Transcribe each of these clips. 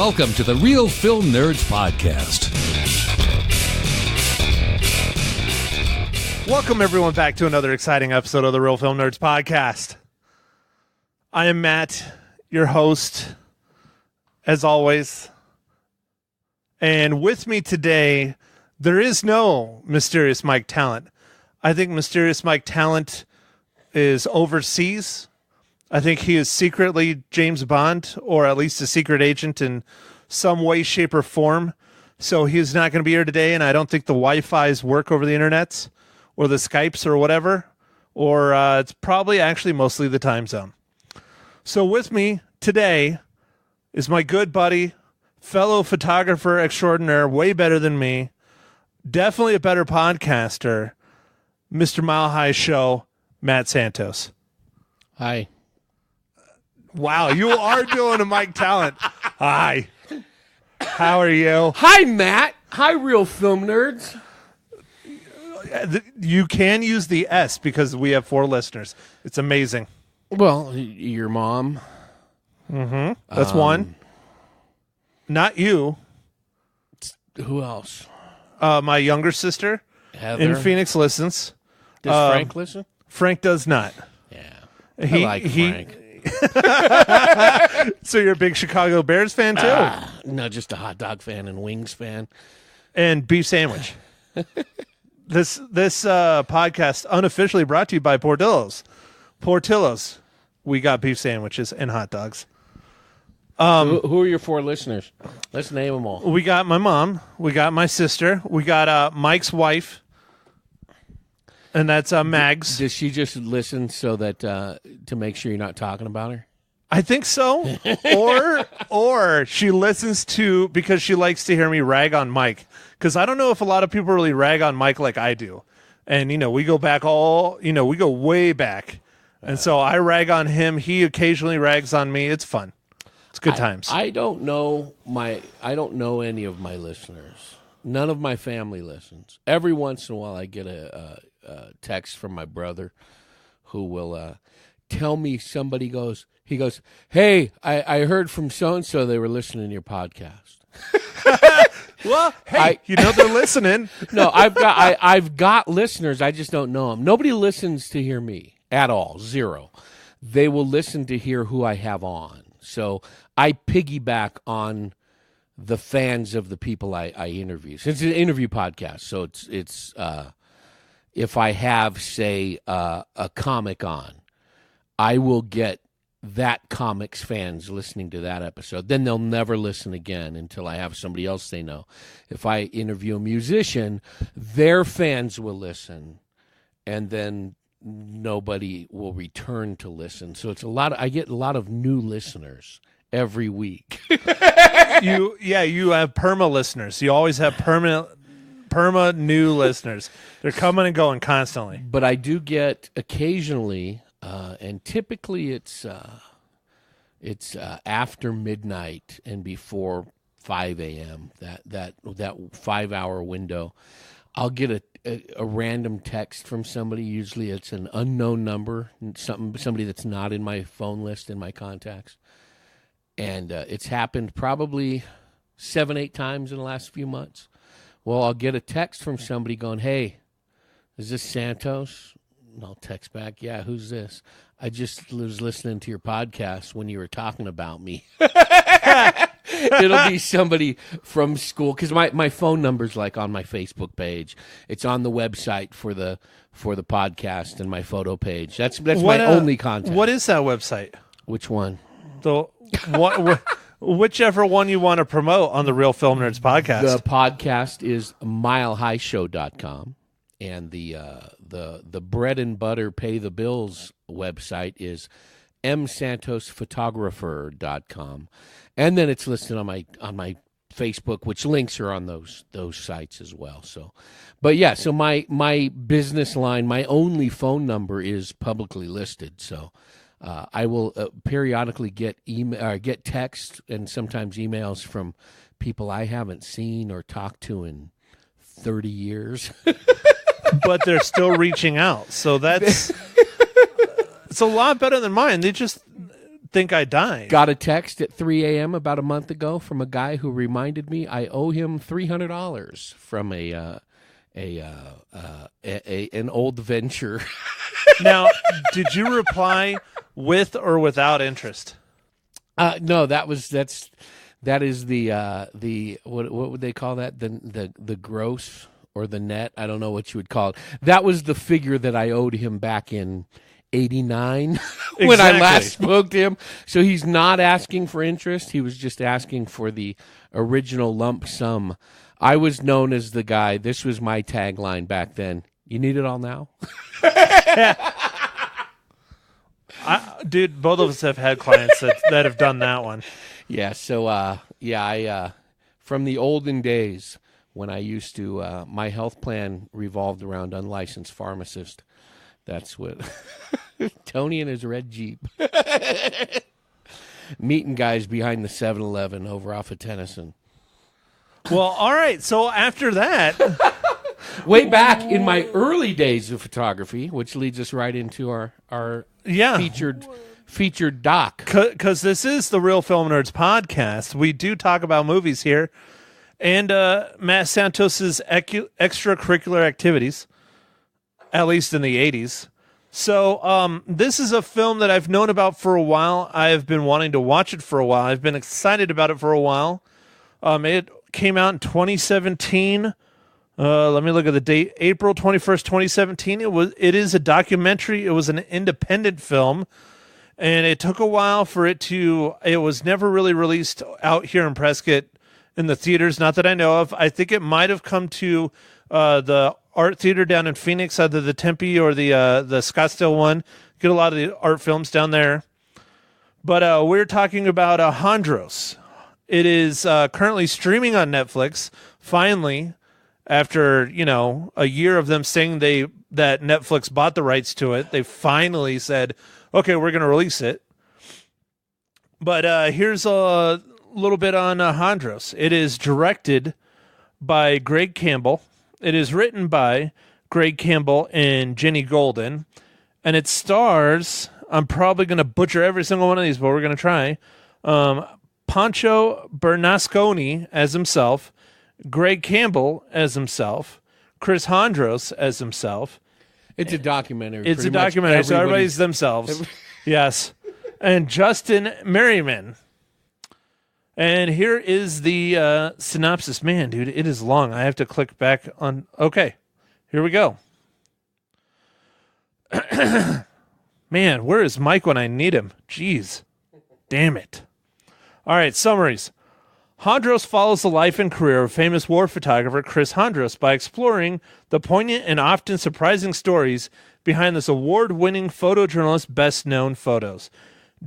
Welcome to the Real Film Nerds Podcast. Welcome, everyone, back to another exciting episode of the Real Film Nerds Podcast. I am Matt, your host, as always. And with me today, there is no Mysterious Mike Talent. I think Mysterious Mike Talent is overseas. I think he is secretly James Bond, or at least a secret agent in some way, shape, or form. So he's not going to be here today, and I don't think the Wi-Fi's work over the internets, or the Skypes, or whatever. Or it's probably actually mostly the time zone. So with me today is my good buddy, fellow photographer extraordinaire, way better than me, definitely a better podcaster, Mr. Mile High Show, Matt Santos. Hi. Wow, you are doing a Mike Talent. Hi. How are you? Hi, Matt. Hi, Real Film Nerds. You can use the S because we have 4 listeners. It's amazing. Well, your mom. Mm-hmm. That's one. Not you. Who else? My younger sister Heather. in Phoenix listens. Does Frank listen? Frank does not. Yeah. I like Frank. So you're a big Chicago Bears fan, too? No, just a hot dog fan and wings fan. And beef sandwich. This podcast unofficially brought to you by Portillo's. Portillo's. We got beef sandwiches and hot dogs. Who are your 4 listeners? Let's name them all. We got my mom. We got my sister. We got Mike's wife. And that's Mags. Does she just listen so that to make sure you're not talking about her? I think so. Or she listens to because she likes to hear me rag on Mike. Because I don't know if a lot of people really rag on Mike like I do. And, we go back we go way back. And so I rag on him. He occasionally rags on me. It's fun. It's good times. I don't know any of my listeners. None of my family listens. Every once in a while I get a text from my brother who will tell me he goes, hey, I heard from so-and-so they were listening to your podcast. Well, hey, they're listening. No, I've got listeners. I just don't know them. Nobody listens to hear me at all. 0. They will listen to hear who I have on. So I piggyback on the fans of the people I interview. So it's an interview podcast. So it's if I have, say, a comic on, I will get that comic's fans listening to that episode. Then they'll never listen again until I have somebody else they know. If I interview a musician, their fans will listen, and then nobody will return to listen. So it's I get a lot of new listeners every week. You have perma listeners. You always have perma new listeners. They're coming and going constantly. But I do get occasionally, and typically it's after midnight and before 5 a.m. That 5-hour window, I'll get a random text from somebody. Usually it's an unknown number, somebody that's not in my phone list in my contacts. And it's happened probably 7-8 times in the last few months. Well, I'll get a text from somebody going, hey, is this Santos? And I'll text back, yeah, who's this? I just was listening to your podcast when you were talking about me. It'll be somebody from school, because my phone number's like on my Facebook page. It's on the website for the podcast and my photo page. That's my only contact. What is that website? Which one? Whichever one you want to promote on the Real Film Nerds Podcast. The podcast is milehighshow.com, and the bread and butter pay the bills website is msantosphotographer.com, and then it's listed on my Facebook, which links are on those sites as well. So, but yeah, so my business line, my only phone number is publicly listed. So I will periodically get get texts and sometimes emails from people I haven't seen or talked to in 30 years. But they're still reaching out. So that's it's a lot better than mine. They just think I died. Got a text at 3 a.m. about a month ago from a guy who reminded me I owe him $300 from an old venture. Now, did you reply with or without interest? No, that is the what would they call that? The gross or the net? I don't know what you would call it. That was the figure that I owed him back in 89 when I last spoke to him. So he's not asking for interest. He was just asking for the original lump sum. I was known as the guy. This was my tagline back then. You need it all now? Dude, both of us have had clients that have done that one. Yeah. So, I from the olden days when I used to, my health plan revolved around unlicensed pharmacist. That's what Tony and his red Jeep. Meeting guys behind the 7-Eleven over off of Tennyson. Well, all right. So after that, way back in my early days of photography, which leads us right into our featured doc. Because this is the Real Film Nerds podcast. We do talk about movies here. And Matt Santos's extracurricular activities, at least in the 80s. So this is a film that I've known about for a while. I've been wanting to watch it for a while. I've been excited about it for a while. It came out in 2017. Let me look at the date. April 21st, 2017. It is a documentary. It was an independent film. And it took a while for it was never really released out here in Prescott in the theaters, not that I know of. I think it might have come to the art theater down in Phoenix, either the Tempe or the Scottsdale one. Get a lot of the art films down there. But we're talking about Hondros. It is currently streaming on Netflix. Finally, after a year of them saying that Netflix bought the rights to it, they finally said, "Okay, we're going to release it." But here's a little bit on Hondros. It is directed by Greg Campbell. It is written by Greg Campbell and Jenny Golden. And it stars, I'm probably going to butcher every single one of these, but we're going to try, Pancho Bernasconi as himself, Greg Campbell as himself, Chris Hondros as himself. It's a documentary. It's a documentary, so everybody's themselves. Yes. And Justin Merriman. And here is the synopsis. Man, dude, it is long. I have to click back on. Okay, here we go. Man, where is Mike when I need him? Jeez. Damn it. All right, summaries. Hondros follows the life and career of famous war photographer Chris Hondros by exploring the poignant and often surprising stories behind this award-winning photojournalist's best-known photos.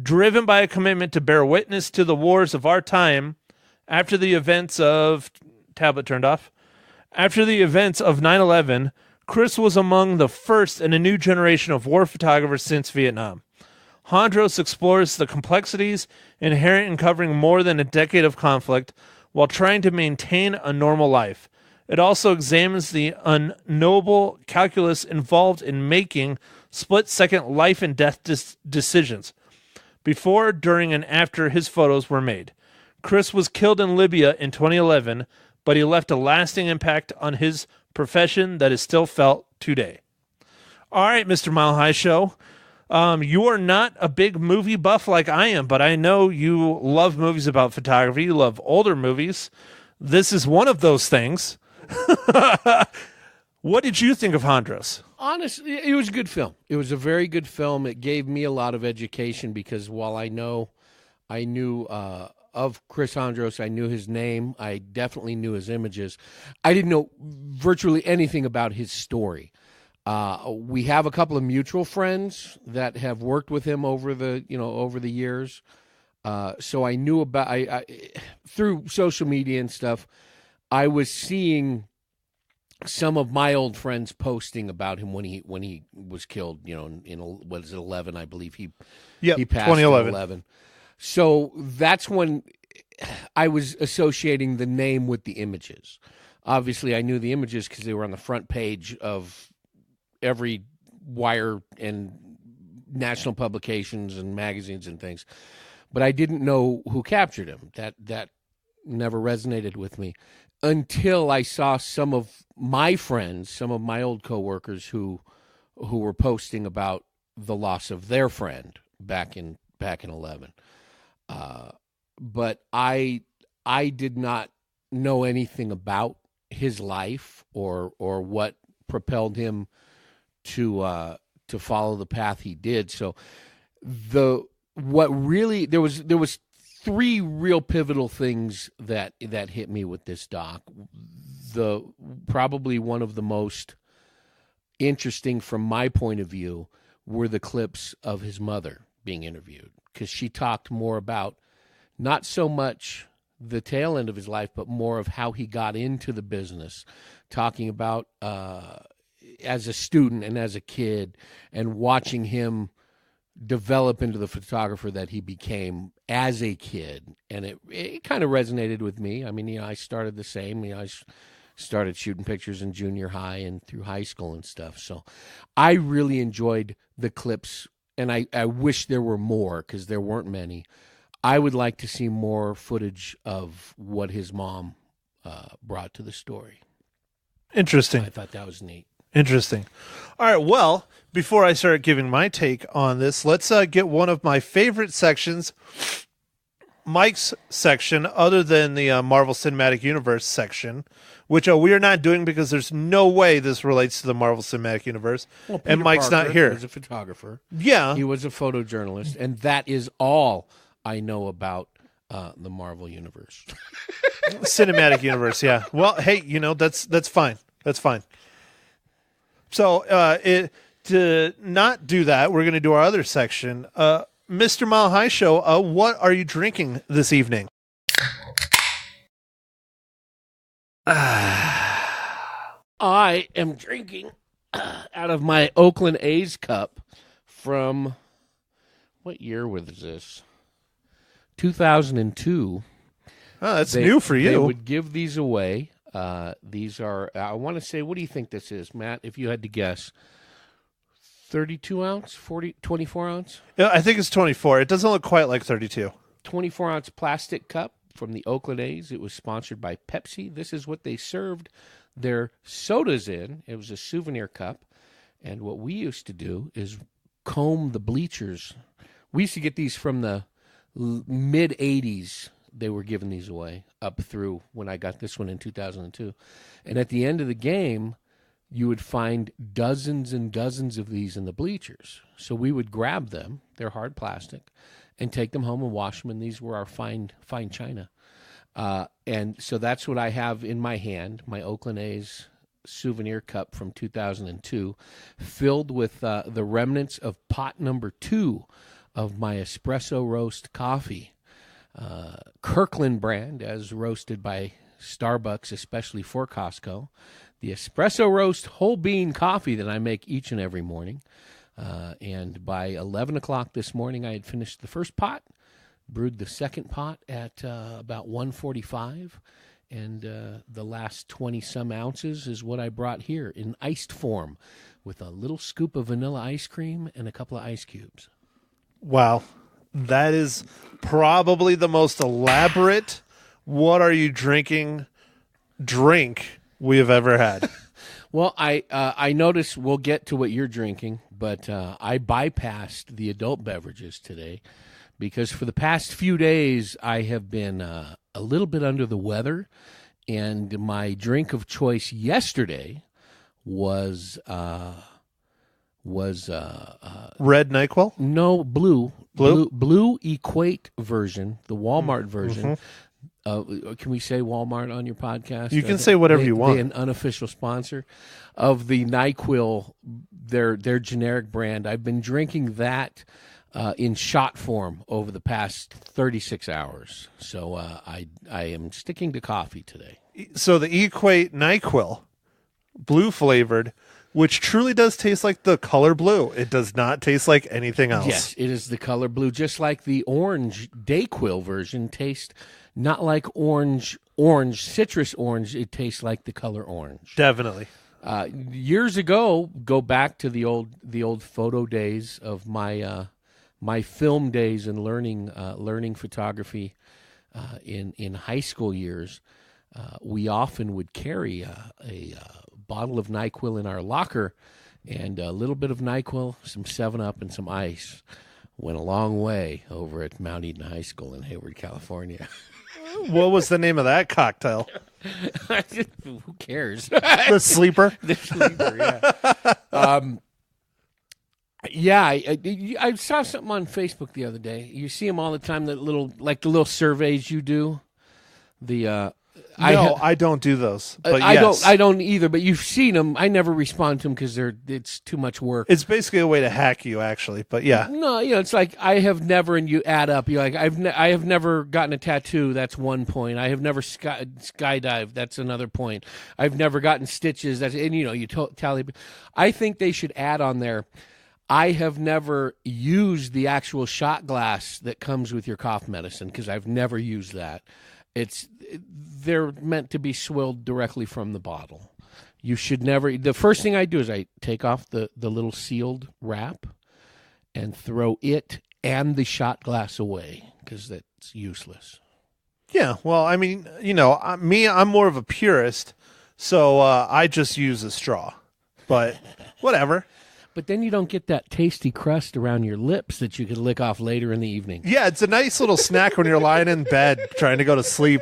Driven by a commitment to bear witness to the wars of our time after the events of... Tablet turned off. After the events of 9/11, Chris was among the first in a new generation of war photographers since Vietnam. Hondros explores the complexities inherent in covering more than a decade of conflict while trying to maintain a normal life. It also examines the unknowable calculus involved in making split-second life and death decisions before, during, and after his photos were made. Chris was killed in Libya in 2011, but he left a lasting impact on his profession that is still felt today. All right, Mr. Mile High Show. You are not a big movie buff like I am, but I know you love movies about photography. You love older movies. This is one of those things. What did you think of Hondros? Honestly, it was a good film. It was a very good film. It gave me a lot of education because while I knew of Chris Hondros, I knew his name. I definitely knew his images. I didn't know virtually anything about his story. We have a couple of mutual friends that have worked with him over the years. So I knew about I through social media and stuff. I was seeing some of my old friends posting about him when he was killed. In what is it, 11? I believe he passed 2011. in 11. So that's when I was associating the name with the images. Obviously, I knew the images because they were on the front page of every wire and national publications and magazines and things, but I didn't know who captured him. That never resonated with me until I saw some of my friends, some of my old coworkers who were posting about the loss of their friend back in 11. But I did not know anything about his life or what propelled him to follow the path he did. So there was three real pivotal things that hit me with this doc. Probably one of the most interesting from my point of view were the clips of his mother being interviewed, because she talked more about not so much the tail end of his life, but more of how he got into the business, talking about as a student and as a kid, and watching him develop into the photographer that he became as a kid. And it kind of resonated with me. I mean, I started the same. I started shooting pictures in junior high and through high school and stuff. So I really enjoyed the clips, and I wish there were more, because there weren't many. I would like to see more footage of what his mom brought to the story. Interesting. I thought that was neat. Interesting. All right, well, before I start giving my take on this, let's get one of my favorite sections, Mike's section, other than the Marvel Cinematic Universe section, which we are not doing because there's no way this relates to the Marvel Cinematic Universe. Well, and Mike's Parker not here. He was a photographer. Yeah. He was a photojournalist, and that is all I know about the Marvel Universe. Cinematic Universe, yeah. Well, hey, that's fine. That's fine. So to not do that, we're going to do our other section. Mr. Mile High Show, what are you drinking this evening? I am drinking out of my Oakland A's cup from, what year was this? 2002. Oh, that's new for you. They would give these away. These are, I want to say, what do you think this is, Matt, if you had to guess? 32 ounce, 24 ounce? Yeah, I think it's 24. It doesn't look quite like 32. 24 ounce plastic cup from the Oakland A's. It was sponsored by Pepsi. This is what they served their sodas in. It was a souvenir cup. And what we used to do is comb the bleachers. We used to get these from the mid 80s. They were giving these away up through when I got this one in 2002. And at the end of the game, you would find dozens and dozens of these in the bleachers. So we would grab them, they're hard plastic, and take them home and wash them, and these were our fine china. And so that's what I have in my hand, my Oakland A's souvenir cup from 2002, filled with the remnants of pot number 2 of my espresso roast coffee. Kirkland brand, as roasted by Starbucks, especially for Costco. The espresso roast whole bean coffee that I make each and every morning. And by 11 o'clock this morning, I had finished the first pot, brewed the second pot at about 1:45, and the last 20-some ounces is what I brought here in iced form with a little scoop of vanilla ice cream and a couple of ice cubes. Wow. That is probably the most elaborate what are you drinking drink we have ever had. Well, I notice we'll get to what you're drinking, but I bypassed the adult beverages today because for the past few days I have been a little bit under the weather, and my drink of choice yesterday was Red NyQuil? No, blue Equate version, the Walmart version. Can we say Walmart on your podcast? You can say whatever you want. They're an unofficial sponsor of the Nyquil, their generic brand. I've been drinking that in shot form over the past 36 hours. So I am sticking to coffee today. So the Equate NyQuil, blue flavored, which truly does taste like the color blue. It does not taste like anything else. Yes, it is the color blue, just like the orange Dayquil version tastes not like orange, citrus orange. It tastes like the color orange. Definitely. Years ago, go back to the old photo days of my my film days and learning photography in high school years. We often would carry a bottle of Nyquil in our locker, and a little bit of Nyquil, some 7-Up, and some ice went a long way over at Mount Eden High School in Hayward, California. What was the name of that cocktail? Who cares? The sleeper? The sleeper, yeah. Yeah, I saw something on Facebook the other day. You see them all the time, the little surveys you do. I don't do those. But I don't either. But you've seen them. I never respond to them because it's too much work. It's basically a way to hack you, actually. But yeah, no, it's like I have never, and you add up. You're like I have never gotten a tattoo. That's one point. I have never skydived. That's another point. I've never gotten stitches. And you tally. I think they should add on there. I have never used the actual shot glass that comes with your cough medicine because I've never used that. They're meant to be swilled directly from the bottle. You should never. The first thing I do is I take off the little sealed wrap and throw it and the shot glass away because that's useless. Yeah, well, I mean, I'm more of a purist, so I just use a straw. But whatever. But then you don't get that tasty crust around your lips that you could lick off later in the evening. Yeah, it's a nice little snack when you're lying in bed trying to go to sleep.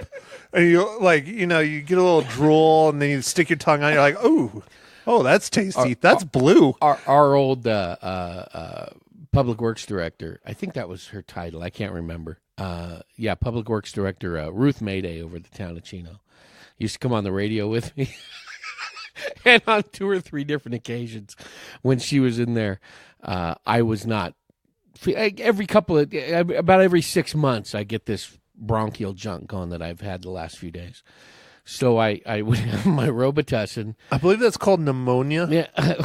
And you get a little drool and then you stick your tongue on. You're like, oh, that's tasty. That's blue. Our old public works director, I think that was her title. I can't remember. Public works director Ruth Mayday over at the town of Chino used to come on the radio with me. And on 2 or 3 different occasions when she was in there, I was not. About every 6 months, I get this bronchial junk going that I've had the last few days. So I would have my Robitussin. I believe that's called pneumonia. Yeah.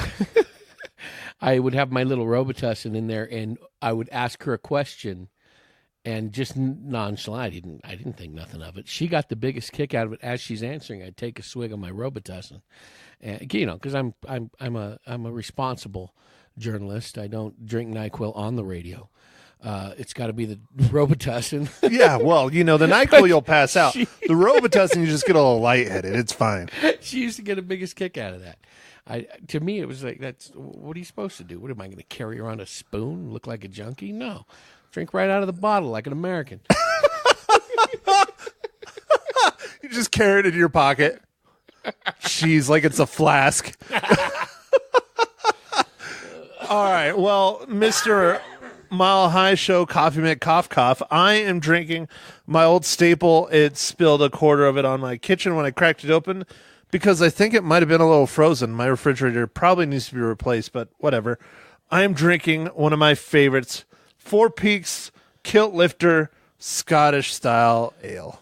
I would have my little Robitussin in there, and I would ask her a question. And just nonchalant, I didn't think nothing of it. She got the biggest kick out of it as she's answering. I'd take a swig of my Robitussin, and because I'm a responsible journalist. I don't drink NyQuil on the radio. It's got to be the Robitussin. Yeah, well, the NyQuil you'll pass out. The Robitussin you just get a little lightheaded. It's fine. She used to get the biggest kick out of that. To me, it was like, what are you supposed to do? What am I going to carry around a spoon? Look like a junkie? No. Drink right out of the bottle like an American. You just carry it in your pocket. Jeez, like it's a flask. All right. Well, Mr. Mile High Show Coffee Mate Cough Cough, I am drinking my old staple. It spilled a quarter of it on my kitchen when I cracked it open because I think it might have been a little frozen. My refrigerator probably needs to be replaced, but whatever. I am drinking one of my favorites, Four Peaks Kilt Lifter Scottish Style Ale.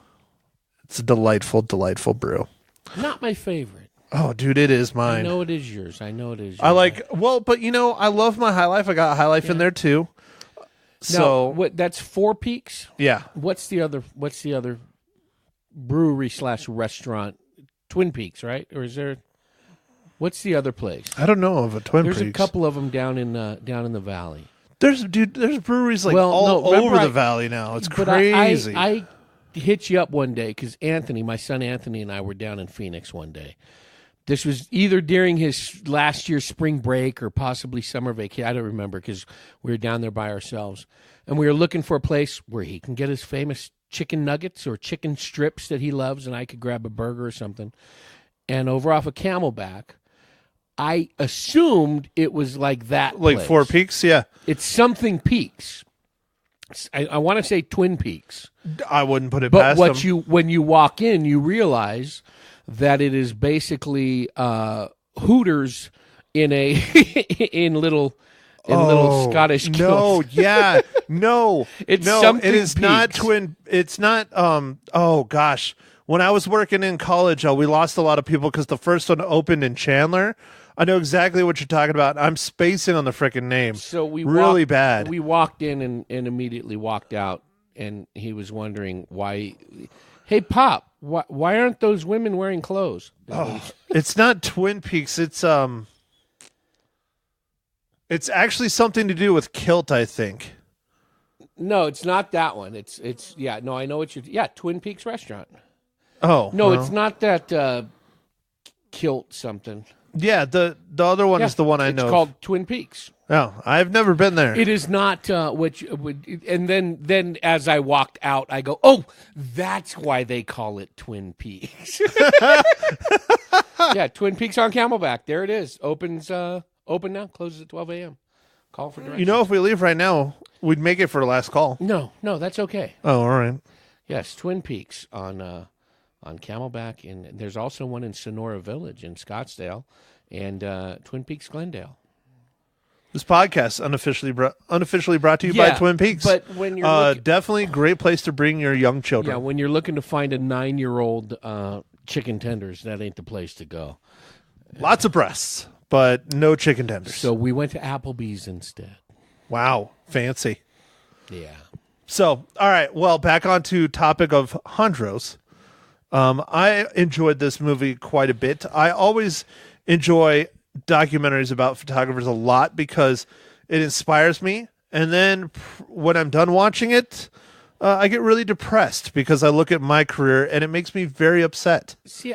It's a delightful, delightful brew. Not my favorite. Oh, dude, it is mine. I know it is yours. I love my High Life. I got High Life in there too. So that's Four Peaks? Yeah. What's the other brewery / restaurant? Twin Peaks, right? Or is there? What's the other place? I don't know of a Twin Peaks. There's a couple of them down in the valley. There's breweries all over the valley now. It's crazy. I hit you up one day because my son Anthony, and I were down in Phoenix one day. This was either during his last year's spring break or possibly summer vacation. I don't remember because we were down there by ourselves. And we were looking for a place where he can get his famous chicken nuggets or chicken strips that he loves, and I could grab a burger or something. And over off of Camelback, I assumed it was like that Like place. Four Peaks, yeah. It's something Peaks. I want to say Twin Peaks. I wouldn't put it past them. When you walk in, you realize that it is basically Hooters in little Scottish kilts. No, yeah, no, it's no. something It is Peaks. not twin. It's not. Oh gosh, when I was working in college, we lost a lot of people because the first one opened in Chandler. I know exactly what you're talking about. I'm spacing on the frickin' name. So we bad. We walked in and immediately walked out, and he was wondering why. Hey, Pop, why aren't those women wearing clothes? It's not Twin Peaks. It's actually something to do with kilt, I think. No, it's not that one. It's I know what Twin Peaks restaurant. Oh. No, it's not that kilt something. Yeah, the other one is the one I know. It's called Twin Peaks. Oh, I've never been there. It is not and then as I walked out, I go, "Oh, that's why they call it Twin Peaks." Yeah, Twin Peaks on Camelback. There it is. Opens open now, closes at 12 a.m. Call for directions. You know, if we leave right now, we'd make it for the last call. No, that's okay. Oh, all right. Yes, Twin Peaks on Camelback, and there's also one in Sonora Village in Scottsdale, and Twin Peaks Glendale. This podcast unofficially brought to you by Twin Peaks. But when you're definitely a great place to bring your young children. Yeah, when you're looking to find a 9-year-old chicken tenders, that ain't the place to go. Lots of breasts, but no chicken tenders. So we went to Applebee's instead. Wow, fancy. Yeah. So, all right, well, back on to topic of Hondros. I enjoyed this movie quite a bit. I always enjoy documentaries about photographers a lot because it inspires me. And then when I'm done watching it, I get really depressed because I look at my career and it makes me very upset. See,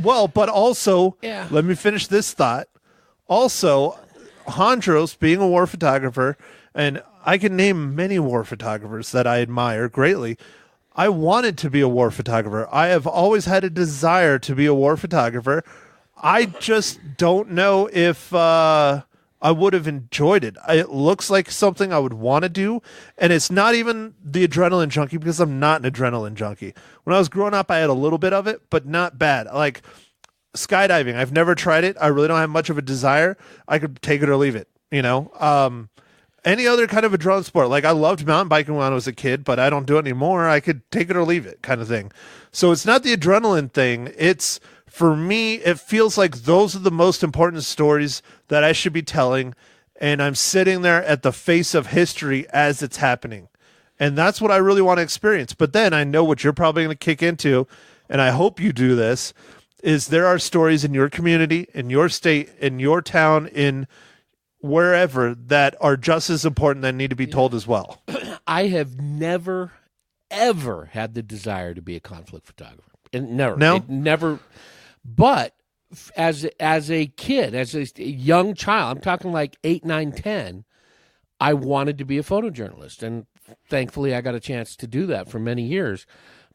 Well, but also, Yeah. Let me finish this thought. Also, Hondros being a war photographer, and I can name many war photographers that I admire greatly. I wanted to be a war photographer. I have always had a desire to be a war photographer. I just don't know if I would have enjoyed it. It looks like something I would want to do, and it's not even the adrenaline junkie because I'm not an adrenaline junkie. When I was growing up, I had a little bit of it, but not bad. Like skydiving, I've never tried it. I really don't have much of a desire. I could take it or leave it, you know. Any other kind of adrenaline sport. Like I loved mountain biking when I was a kid, but I don't do it anymore. I could take it or leave it kind of thing. So it's not the adrenaline thing. It's, for me, it feels like those are the most important stories that I should be telling. And I'm sitting there at the face of history as it's happening. And that's what I really want to experience. But then I know what you're probably going to kick into, and I hope you do this, is there are stories in your community, in your state, in your town, in wherever that are just as important that need to be told as well. I have never, ever had the desire to be a conflict photographer. And never. No? Never. But as a kid, as a young child, I'm talking like 8, 9, 10, I wanted to be a photojournalist. And thankfully, I got a chance to do that for many years.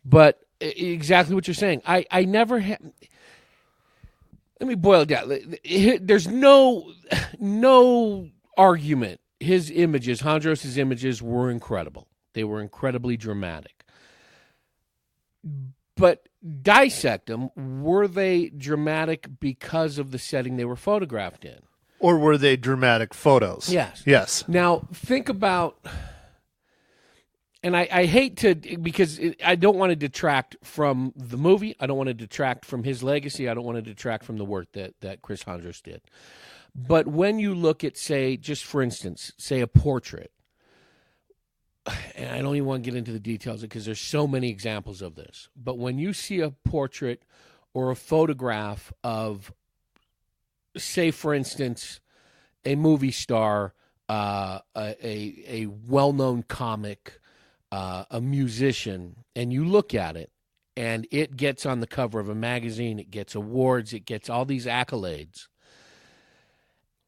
But exactly what you're saying. I never had... Let me boil it down. There's no argument. His images, Hondros' images, were incredible. They were incredibly dramatic. But dissect them. Were they dramatic because of the setting they were photographed in? Or were they dramatic photos? Yes. Yes. Now, think about... And I hate to, because I don't want to detract from the movie. I don't want to detract from his legacy. I don't want to detract from the work that Chris Hondros did. But when you look at, say, just for instance, say a portrait, and I don't even want to get into the details because there's so many examples of this. But when you see a portrait or a photograph of, say, for instance, a movie star, a well-known comic, a musician, and you look at it, and it gets on the cover of a magazine, it gets awards, it gets all these accolades.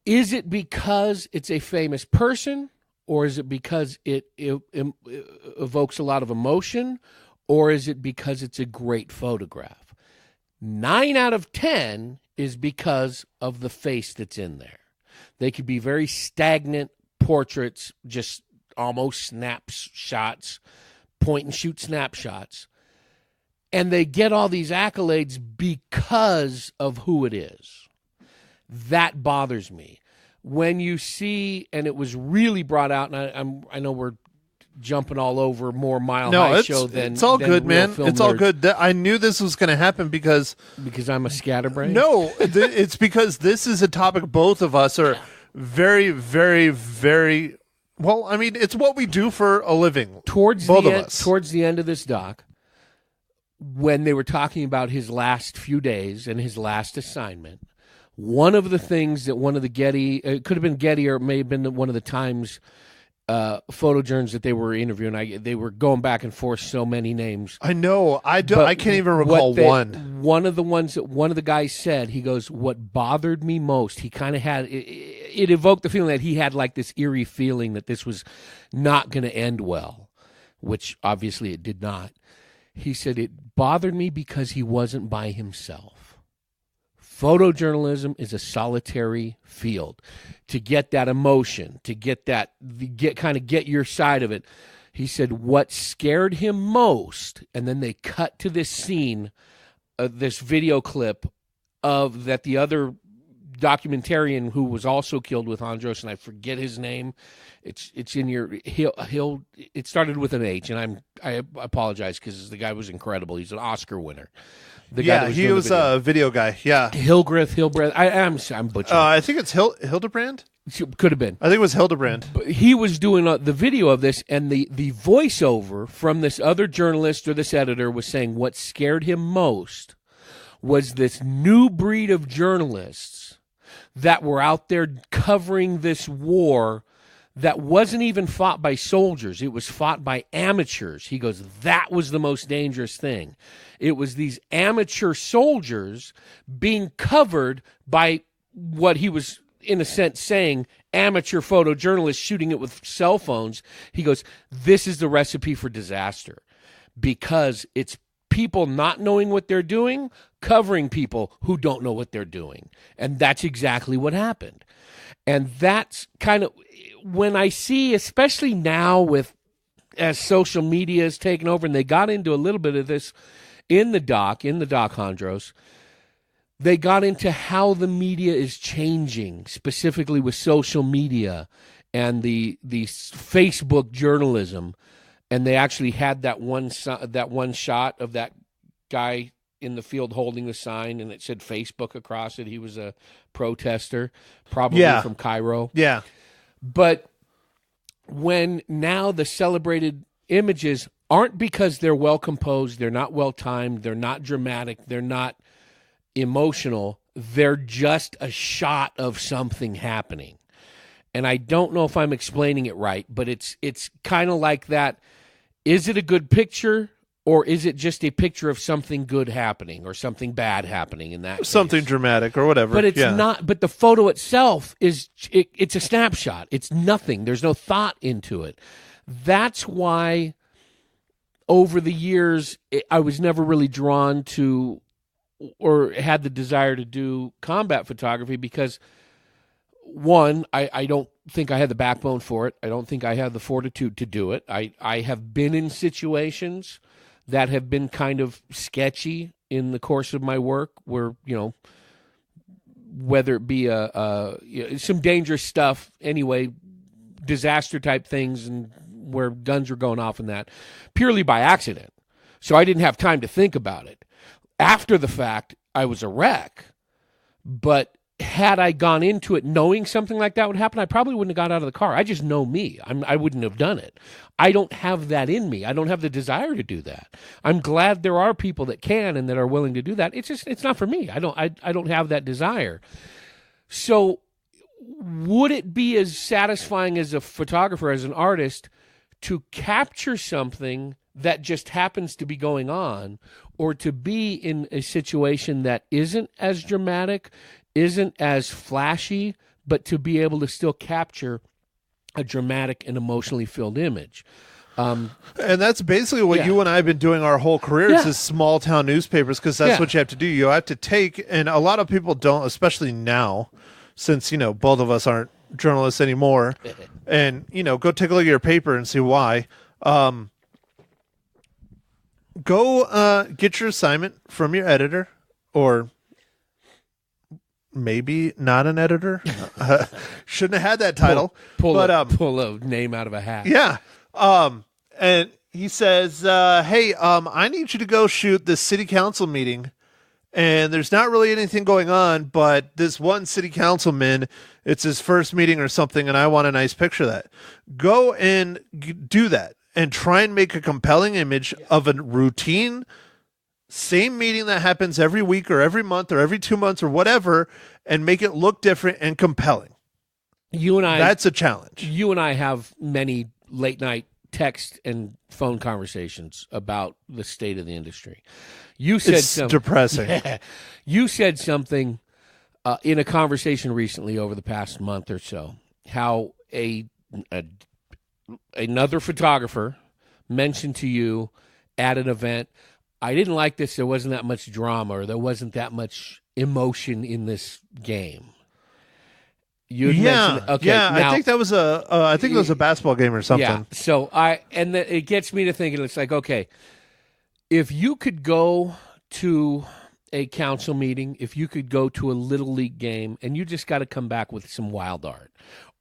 Is it because it's a famous person, or is it because it evokes a lot of emotion, or is it because it's a great photograph? 9 out of 10 is because of the face that's in there. They could be very stagnant portraits, just almost snapshots, point-and-shoot snapshots, and they get all these accolades because of who it is. That bothers me. When you see, and it was really brought out, and I know we're jumping all over more Mile High Show than it's all than good, Real man. Film It's all Nerds. good. I knew this was going to happen because I'm a scatterbrain. no, it's because this is a topic both of us are very, very, very. Well, I mean, it's what we do for a living. Towards both the of end, us. towards the end of this doc, when they were talking about his last few days and his last assignment, one of the things that one of the Getty, it could have been Getty or it may have been one of the Times photojournalists that they were interviewing. They were going back and forth so many names. I know. I can't even recall one. One of the guys said, he goes, what bothered me most, he kind of had, it evoked the feeling that he had like this eerie feeling that this was not going to end well, which obviously it did not. He said, it bothered me because he wasn't by himself. Photojournalism is a solitary field. To get that emotion, to get your side of it, he said what scared him most, and then they cut to this scene, this video clip of that the other documentarian who was also killed with Hondros, and I forget his name. It's in your he'll it started with an H, and I apologize because the guy was incredible. He's an Oscar winner. He was a video guy. Yeah, Hildreth. I'm butchering. I think it's Hildebrand. Could have been. I think it was Hildebrand. But he was doing the video of this, and the voiceover from this other journalist or this editor was saying what scared him most was this new breed of journalists that were out there covering this war that wasn't even fought by soldiers. It was fought by amateurs. He goes, that was the most dangerous thing. It was these amateur soldiers being covered by what he was, in a sense, saying, amateur photojournalists shooting it with cell phones. He goes, this is the recipe for disaster because it's people not knowing what they're doing, covering people who don't know what they're doing. And that's exactly what happened. And that's kind of when I see, especially now as social media has taken over, and they got into a little bit of this in the doc Hondros, they got into how the media is changing, specifically with social media and the Facebook journalism. And they actually had that one shot of that guy in the field holding the sign, and it said Facebook across it. He was a protester, probably from Cairo. Yeah. But when now the celebrated images aren't because they're well composed, they're not well timed, they're not dramatic, they're not emotional, they're just a shot of something happening. And I don't know if I'm explaining it right, but it's kind of like that. Is it a good picture? Or is it just a picture of something good happening or something bad happening in that case? Something dramatic or whatever. But it's not. But the photo itself it's a snapshot. It's nothing. There's no thought into it. That's why over the years I was never really drawn to or had the desire to do combat photography because, one, I don't think I had the backbone for it. I don't think I had the fortitude to do it. I have been in situations that have been kind of sketchy in the course of my work where, whether it be some dangerous stuff anyway, disaster type things and where guns were going off and that purely by accident. So I didn't have time to think about it. After the fact, I was a wreck. But had I gone into it knowing something like that would happen, I probably wouldn't have got out of the car. I just know me. I wouldn't have done it. I don't have that in me. I don't have the desire to do that. I'm glad there are people that can and that are willing to do that. It's not for me. I don't have that desire. So would it be as satisfying as a photographer, as an artist, to capture something that just happens to be going on, or to be in a situation that isn't as dramatic, isn't as flashy, but to be able to still capture a dramatic and emotionally filled image? And that's basically what you and I have been doing our whole careers is small town newspapers, because that's what you have to do. You have to take, and a lot of people don't, especially now, since, both of us aren't journalists anymore, and, go take a look at your paper and see why. Go get your assignment from your editor, or maybe not an editor. Shouldn't have had that title. Pull a name out of a hat. Yeah. And he says, hey, I need you to go shoot this city council meeting. And there's not really anything going on, but this one city councilman, it's his first meeting or something, and I want a nice picture of that. Go and do that and try and make a compelling image of a routine same meeting that happens every week or every month or every 2 months or whatever, and make it look different and compelling. That's a challenge. You and I have many late night text and phone conversations about the state of the industry. You said It's depressing. Yeah, you said something in a conversation recently over the past month or so, how another photographer mentioned to you at an event, I didn't like this. There wasn't that much drama, or there wasn't that much emotion in this game. Yeah, okay, yeah. now, I think that was a basketball game or something. Yeah. So it gets me to thinking. It's like, okay, if you could go to a council meeting, if you could go to a little league game, and you just got to come back with some wild art,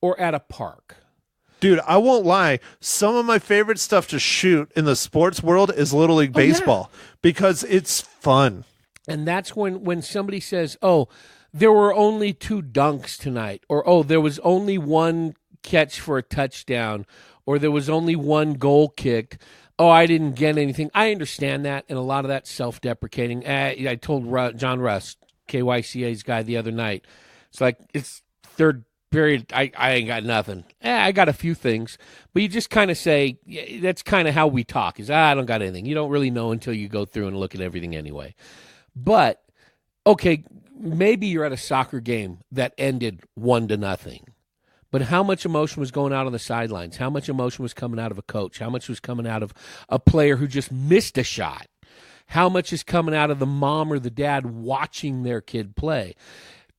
or at a park. Dude, I won't lie. Some of my favorite stuff to shoot in the sports world is Little League Baseball because it's fun. And that's when somebody says, oh, there were only 2 dunks tonight, or, oh, there was only 1 catch for a touchdown, or there was only 1 goal kicked. Oh, I didn't get anything. I understand that, and a lot of that's self-deprecating. I told John Russ, KYCA's guy, the other night, it's like, it's third period, I ain't got nothing. I got a few things. But you just kind of say, that's kind of how we talk, is I don't got anything. You don't really know until you go through and look at everything anyway. But, okay, maybe you're at a soccer game that ended 1-0. But how much emotion was going out on the sidelines? How much emotion was coming out of a coach? How much was coming out of a player who just missed a shot? How much is coming out of the mom or the dad watching their kid play?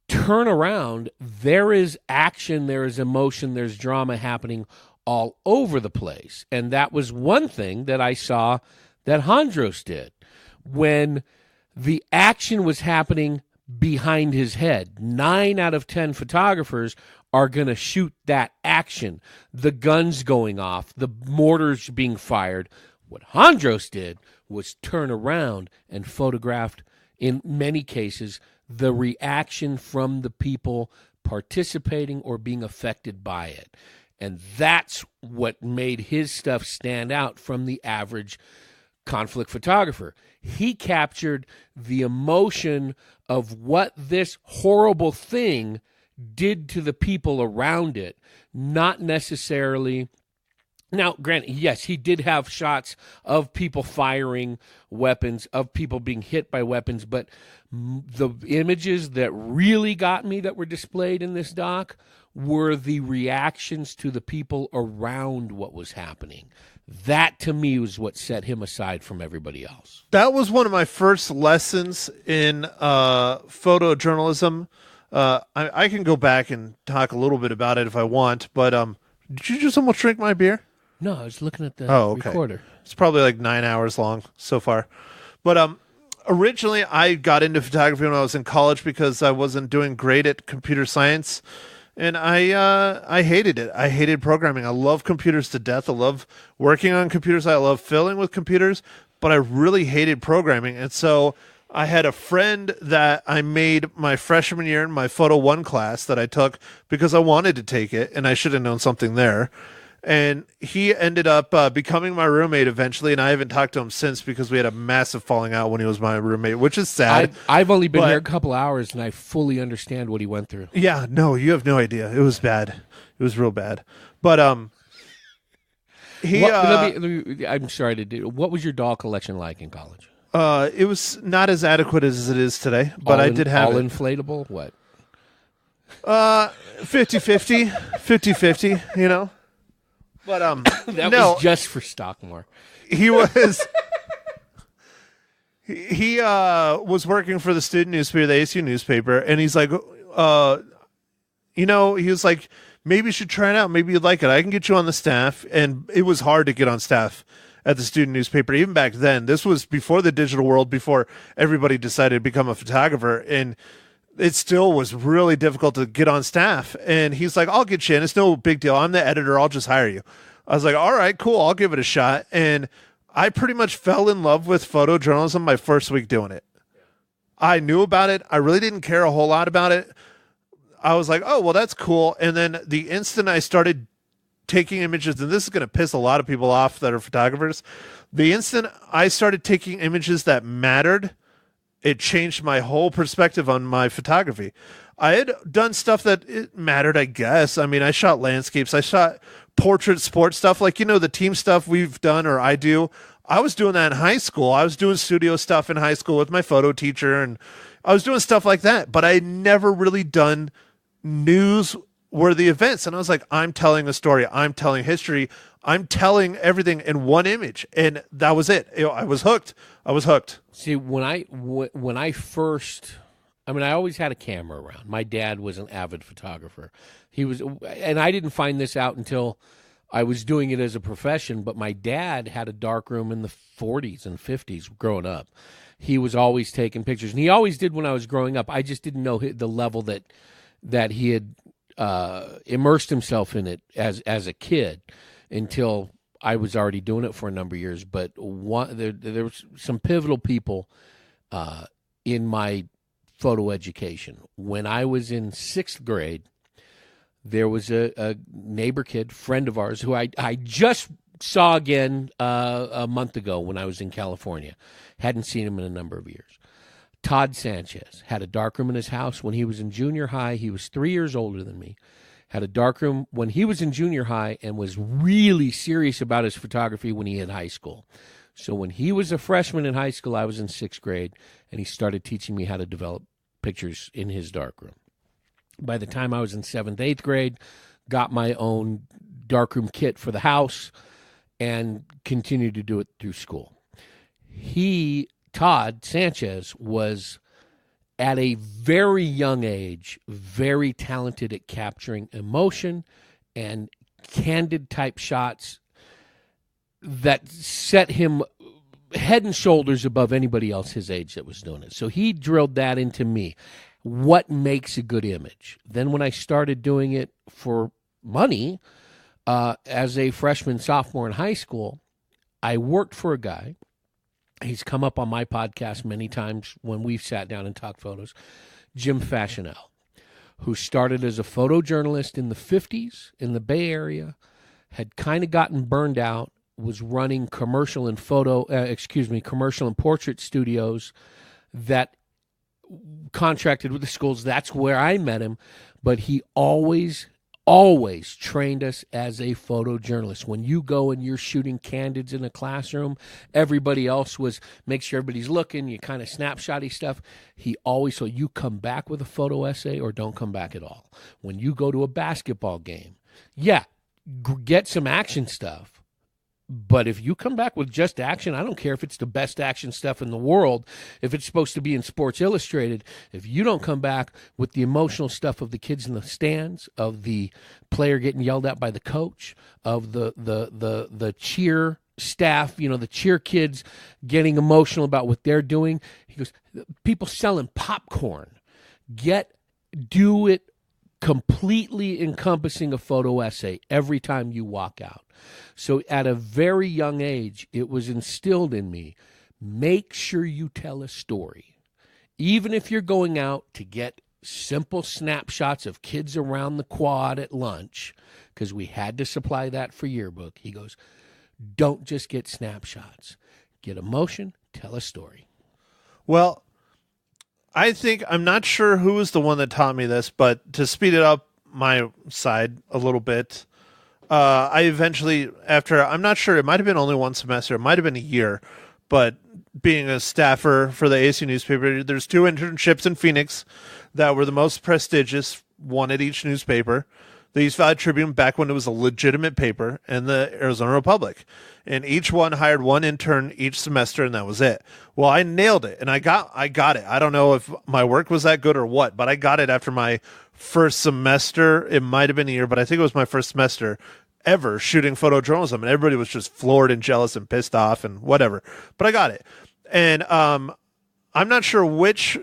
Turn around, there is action, there is emotion, there's drama happening all over the place. And that was one thing that I saw that Hondros did. When the action was happening behind his head, 9 out of 10 photographers are going to shoot that action. The guns going off, the mortars being fired. What Hondros did was turn around and photographed, in many cases, the reaction from the people participating or being affected by it. And that's what made his stuff stand out from the average conflict photographer. He captured the emotion of what this horrible thing did to the people around it, not necessarily. Now, granted, yes, he did have shots of people firing weapons, of people being hit by weapons, but the images that really got me that were displayed in this doc were the reactions to the people around what was happening. That, to me, was what set him aside from everybody else. That was one of my first lessons in photojournalism. I can go back and talk a little bit about it if I want, but did you just almost drink my beer? No, I was looking at the recorder. It's probably like 9 hours long so far. But originally, I got into photography when I was in college because I wasn't doing great at computer science. And I hated it. I hated programming. I love computers to death. I love working on computers. I love filling with computers. But I really hated programming. And so I had a friend that I made my freshman year in my Photo 1 class that I took because I wanted to take it, and I should have known something there. And he ended up becoming my roommate eventually, and I haven't talked to him since because we had a massive falling out when he was my roommate, which is sad. I've only been here a couple hours, and I fully understand what he went through. Yeah, no, you have no idea. It was bad. It was real bad. But he. Let me, I'm sorry to do. What was your doll collection like in college? It was not as adequate as it is today, but I did have all it. Inflatable. What? 50-50, 50-50, you know. But that was just for Stockmore. He was he was working for the student newspaper, the ASU newspaper, and he's like, he was like, maybe you should try it out. Maybe you'd like it. I can get you on the staff. And it was hard to get on staff at the student newspaper, even back then. This was before the digital world, before everybody decided to become a photographer, and it still was really difficult to get on staff. And he's like, I'll get you in. It's no big deal. I'm the editor. I'll just hire you. I was like, all right, cool. I'll give it a shot. And I pretty much fell in love with photojournalism my first week doing it. I knew about it. I really didn't care a whole lot about it. I was like, oh, well, that's cool. And then the instant I started taking images, and this is going to piss a lot of people off that are photographers. The instant I started taking images that mattered, it changed my whole perspective on my photography. I had done stuff that it mattered, I guess. I mean, I shot landscapes. I shot portrait sports stuff, like, the team stuff we've done or I do. I was doing that in high school. I was doing studio stuff in high school with my photo teacher, and I was doing stuff like that. But I had never really done newsworthy events. And I was like, I'm telling a story. I'm telling history. I'm telling everything in one image. And that was it. I was hooked. See, when I first, I mean, I always had a camera around. My dad was an avid photographer. And I didn't find this out until I was doing it as a profession, but my dad had a darkroom in the 40s and 50s growing up. He was always taking pictures, and he always did when I was growing up. I just didn't know the level that he had immersed himself in it as a kid until I was already doing it for a number of years. But there was some pivotal people in my photo education. When I was in 6th grade, there was a neighbor kid, friend of ours, who I just saw again a month ago when I was in California. Hadn't seen him in a number of years. Todd Sanchez had a darkroom in his house when he was in junior high. He was 3 years older than me. Had a darkroom when he was in junior high and was really serious about his photography when he hit high school. So when he was a freshman in high school, I was in 6th grade, and he started teaching me how to develop pictures in his darkroom. By the time I was in 7th, 8th grade, got my own darkroom kit for the house and continued to do it through school. Todd Sanchez, was at a very young age very talented at capturing emotion and candid type shots that set him head and shoulders above anybody else his age that was doing it. So he drilled that into me. What makes a good image? Then when I started doing it for money as a freshman, sophomore in high school, I worked for a guy. He's come up on my podcast many times when we've sat down and talked photos, Jim Fashionell, who started as a photojournalist in the 50s in the Bay Area, had kind of gotten burned out, was running commercial and portrait studios that contracted with the schools. That's where I met him, but he always trained us as a photojournalist. When you go and you're shooting candids in a classroom, everybody else was make sure everybody's looking, you kind of snapshotty stuff. So you come back with a photo essay or don't come back at all. When you go to a basketball game, get some action stuff. But if you come back with just action, I don't care if it's the best action stuff in the world, if it's supposed to be in Sports Illustrated, if you don't come back with the emotional stuff of the kids in the stands, of the player getting yelled at by the coach, of the cheer staff, the cheer kids getting emotional about what they're doing. He goes, people selling popcorn, do it completely encompassing a photo essay every time you walk out. So at a very young age, it was instilled in me, make sure you tell a story. Even if you're going out to get simple snapshots of kids around the quad at lunch, because we had to supply that for yearbook, he goes, don't just get snapshots. Get emotion, tell a story. Well, I'm not sure who was the one that taught me this, but to speed it up my side a little bit, I eventually, I'm not sure, it might have been only one semester, it might have been a year, but being a staffer for the ASU newspaper, there's 2 internships in Phoenix that were the most prestigious, one at each newspaper. The East Valley Tribune, back when it was a legitimate paper, and the Arizona Republic. And each one hired one intern each semester, and that was it. Well, I nailed it, and I got it. I don't know if my work was that good or what, but I got it after my first semester. It might have been a year, but I think it was my first semester ever shooting photojournalism, and everybody was just floored and jealous and pissed off and whatever. But I got it. And I'm not sure which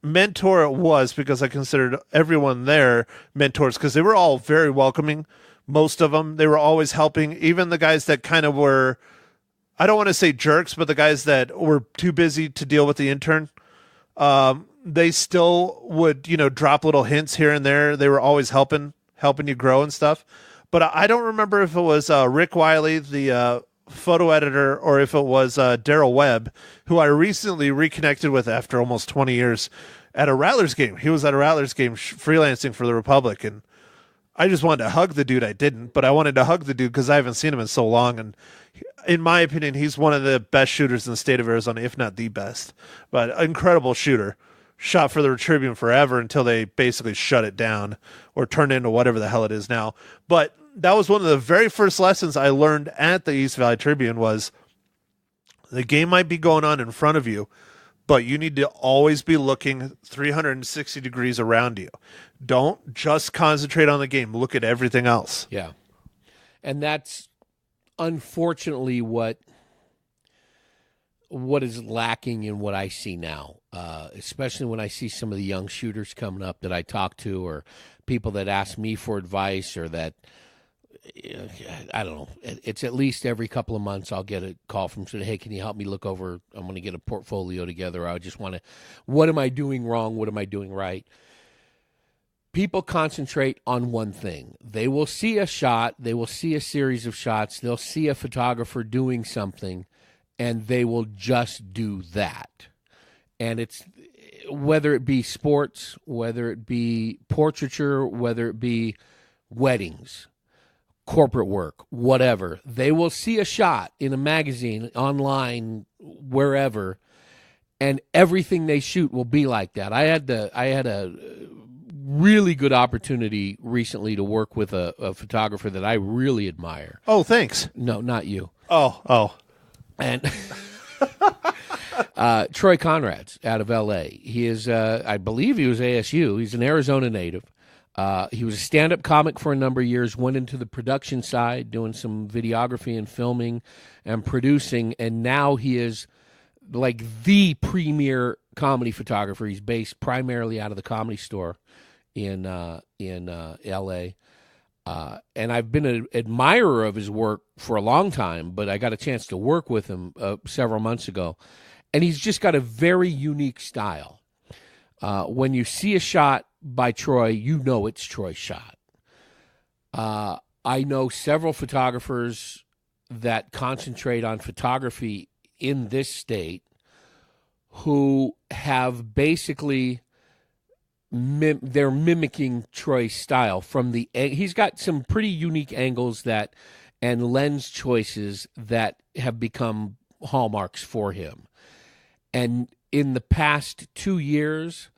mentor it was, because I considered everyone there mentors, because they were all very welcoming. Most of them, they were always helping. Even the guys that kind of were, I don't want to say jerks, but the guys that were too busy to deal with the intern, they still would, drop little hints here and there. They were always helping you grow and stuff. but I don't remember if it was Rick Wiley, the photo editor, or if it was Daryl Webb, who I recently reconnected with after almost 20 years at a Rattlers game. He was at a Rattlers game freelancing for the Republic, and I just wanted to hug the dude. I didn't, but I wanted to hug the dude because I haven't seen him in so long, and in my opinion, he's one of the best shooters in the state of Arizona, if not the best. But incredible shooter. Shot for the Tribune forever until they basically shut it down or turned it into whatever the hell it is now. But that was one of the very first lessons I learned at the East Valley Tribune was the game might be going on in front of you, but you need to always be looking 360 degrees around you. Don't just concentrate on the game. Look at everything else. Yeah. And that's unfortunately what is lacking in what I see now, especially when I see some of the young shooters coming up that I talk to, or people that ask me for advice, or that, I don't know, it's at least every couple of months I'll get a call from saying, hey, can you help me look over, I'm going to get a portfolio together. I just want to, what am I doing wrong? What am I doing right? People concentrate on one thing. They will see a shot, they will see a series of shots, they'll see a photographer doing something, and they will just do that. And it's, whether it be sports, whether it be portraiture, whether it be weddings, corporate work, whatever, they will see a shot in a magazine, online, wherever, and everything they shoot will be like that. I had a really good opportunity recently to work with a photographer that I really admire. Oh, thanks. No, not you. Oh. And Troy Conrad's out of L.A. He is, I believe he was ASU. He's an Arizona native. He was a stand-up comic for a number of years, went into the production side, doing some videography and filming and producing, and now he is like the premier comedy photographer. He's based primarily out of the Comedy Store in L.A., and I've been an admirer of his work for a long time, but I got a chance to work with him several months ago, and he's just got a very unique style. When you see a shot by Troy, you know it's Troy's shot. I know several photographers that concentrate on photography in this state who have basically they're mimicking Troy's style from the. He's got some pretty unique angles that and lens choices that have become hallmarks for him. And in the past 2 years,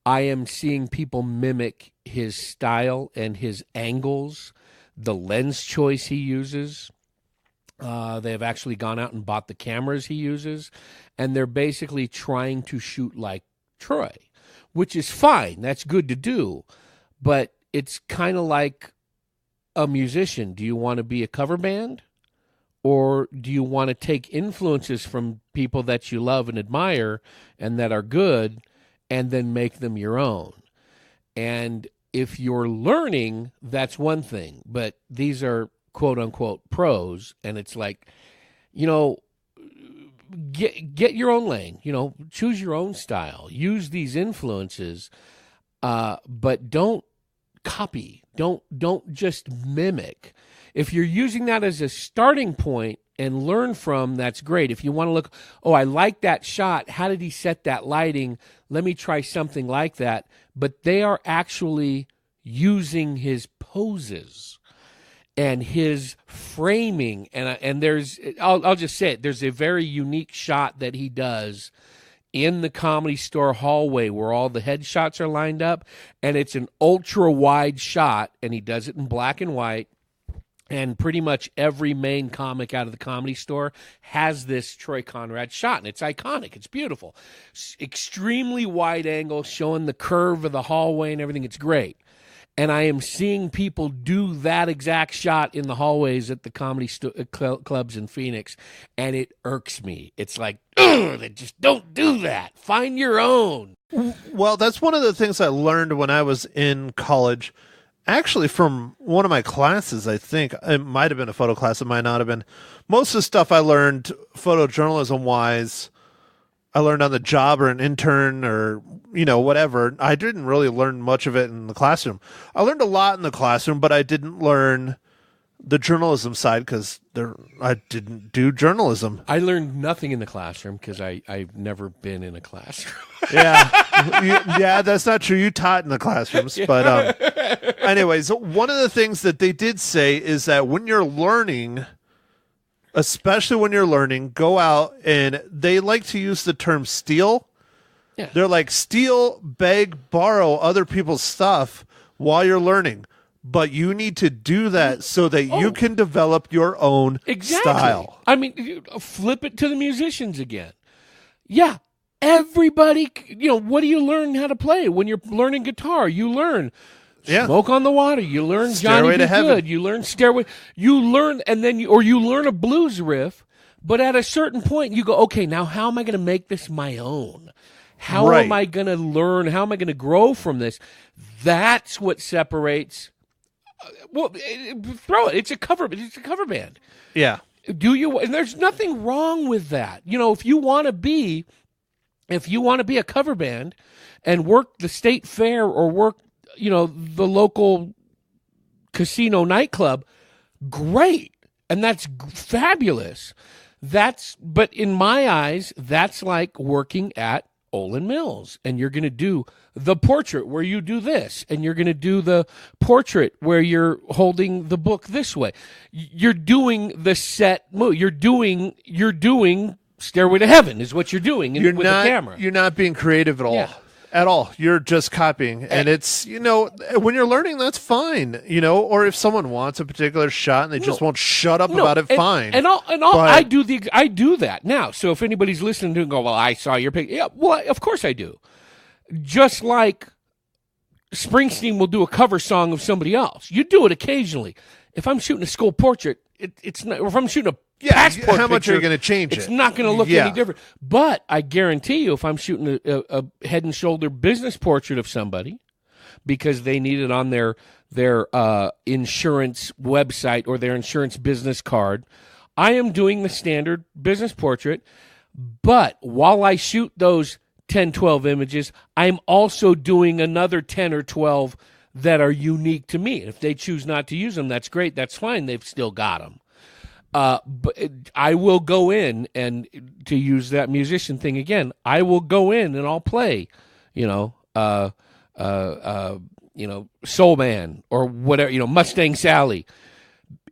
I am seeing people mimic his style and his angles, the lens choice he uses. They have actually gone out and bought the cameras he uses, and they're basically trying to shoot like Troy, which is fine. That's good to do. But it's kind of like a musician. Do you want to be a cover band? Or do you want to take influences from people that you love and admire and that are good and then make them your own? And if you're learning, that's one thing. But these are quote-unquote pros, and it's like, get your own lane, choose your own style, use these influences, but don't copy, don't just mimic. If you're using that as a starting point and learn from, that's great. If you want to look, I like that shot, how did he set that lighting, let me try something like that. But they are actually using his poses and his framing, and there's, I'll just say it, there's a very unique shot that he does in the Comedy Store hallway where all the headshots are lined up, and it's an ultra-wide shot, and he does it in black and white, and pretty much every main comic out of the Comedy Store has this Troy Conrad shot, and it's iconic. It's beautiful. It's extremely wide angle, showing the curve of the hallway and everything. It's great. And I am seeing people do that exact shot in the hallways at the comedy clubs in Phoenix, and it irks me. It's like, they just don't do that. Find your own. Well, that's one of the things I learned when I was in college, actually from one of my classes. I think it might have been a photo class. It might not have been. Most of the stuff I learned photojournalism-wise, I learned on the job or an intern or, whatever. I didn't really learn much of it in the classroom. I learned a lot in the classroom, but I didn't learn the journalism side because I didn't do journalism. I learned nothing in the classroom because I've never been in a classroom. Yeah, that's not true. You taught in the classrooms, but anyways, one of the things that they did say is that when you're learning, especially when you're learning, go out, and they like to use the term steal. Yeah. They're like, steal, beg, borrow other people's stuff while you're learning. But you need to do that so that you can develop your own style. I mean, flip it to the musicians again. Yeah, everybody, what do you learn how to play when you're learning guitar? You learn Smoke on the Water. You learn Stairway Johnny to Be Heaven. Good. You learn Stairway. You learn, and then you learn a blues riff. But at a certain point, you go, okay, now how am I going to make this my own? How am I going to learn? How am I going to grow from this? That's what separates. Well, throw it. It's a cover band. Yeah. Do you? And there's nothing wrong with that. If you want to be a cover band and work the state fair or work, the local casino nightclub, great. And that's fabulous. But in my eyes, that's like working at Olin Mills, and you're going to do the portrait where you do this, and you're going to do the portrait where you're holding the book this way. You're doing the set move. You're doing Stairway to Heaven is what you're doing with the camera. You're not being creative at all. Yeah. At all. You're just copying. And it's, when you're learning, that's fine. Or if someone wants a particular shot and they just won't shut up about it, fine. I do that now. So if anybody's listening to it and go, well, I saw your picture. Yeah, well, of course I do. Just like Springsteen will do a cover song of somebody else. You do it occasionally. If I'm shooting a school portrait, it's not, or if I'm shooting a passport how much picture, are you going to change it? It's not going to look any different. But I guarantee you, if I'm shooting a head and shoulder business portrait of somebody because they need it on their insurance website or their insurance business card, I am doing the standard business portrait. But while I shoot those 10, 12 images, I'm also doing another 10 or 12 that are unique to me. If they choose not to use them, that's great. That's fine. They've still got them. But I will go in, and to use that musician thing again, I will go in and I'll play, Soul Man or whatever, Mustang Sally,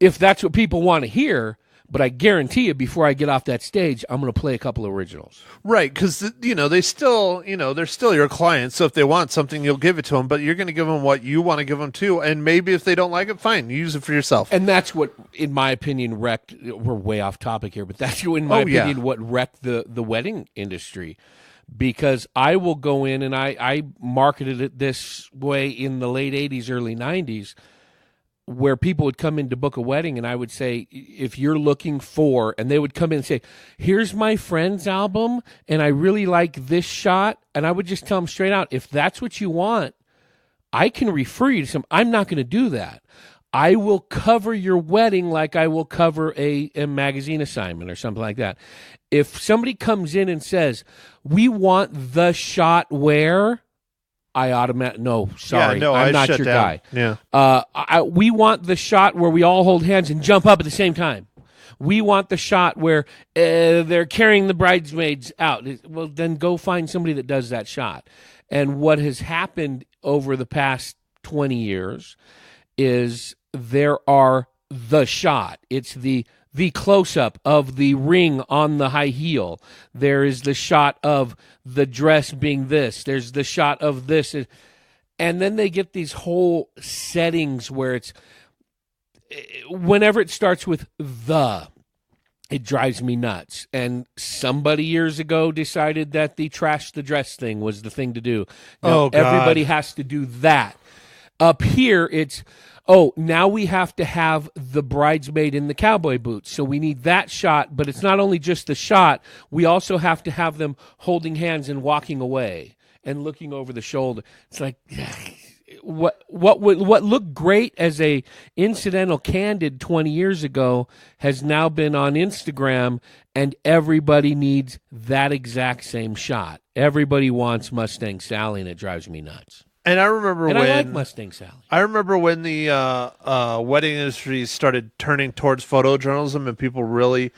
if that's what people want to hear. But I guarantee you, before I get off that stage, I'm going to play a couple of originals. Right, because they still, they're still your clients. So if they want something, you'll give it to them. But you're going to give them what you want to give them too. And maybe if they don't like it, fine, you use it for yourself. And that's what, in my opinion, wrecked. We're way off topic here, but that's in my opinion what wrecked the wedding industry. Because I will go in, and I marketed it this way in the late '80s, early '90s. Where people would come in to book a wedding, and I would say, if you're looking for, and they would come in and say, here's my friend's album, and I really like this shot. And I would just tell them straight out, if that's what you want, I can refer you to some. I'm not going to do that. I will cover your wedding like I will cover a magazine assignment or something like that. If somebody comes in and says, we want the shot where... I automatically, no, sorry, I'm not your guy. Yeah. We want the shot where we all hold hands and jump up at the same time. We want the shot where they're carrying the bridesmaids out. Well, then go find somebody that does that shot. And what has happened over the past 20 years is there are the shot. It's the close-up of the ring on the high heel. There is the shot of the dress being this. There's the shot of this. And then they get these whole settings where it's, whenever it starts with it drives me nuts. And somebody years ago decided that the trash the dress thing was the thing to do. Now, everybody has to do that. Up here, it's, now we have to have the bridesmaid in the cowboy boots. So we need that shot, but it's not only just the shot. We also have to have them holding hands and walking away and looking over the shoulder. It's like, what looked great as a incidental candid 20 years ago has now been on Instagram, and everybody needs that exact same shot. Everybody wants Mustang Sally, and it drives me nuts. And I remember And when I like Mustang Sally. I remember when the wedding industry started turning towards photojournalism and people really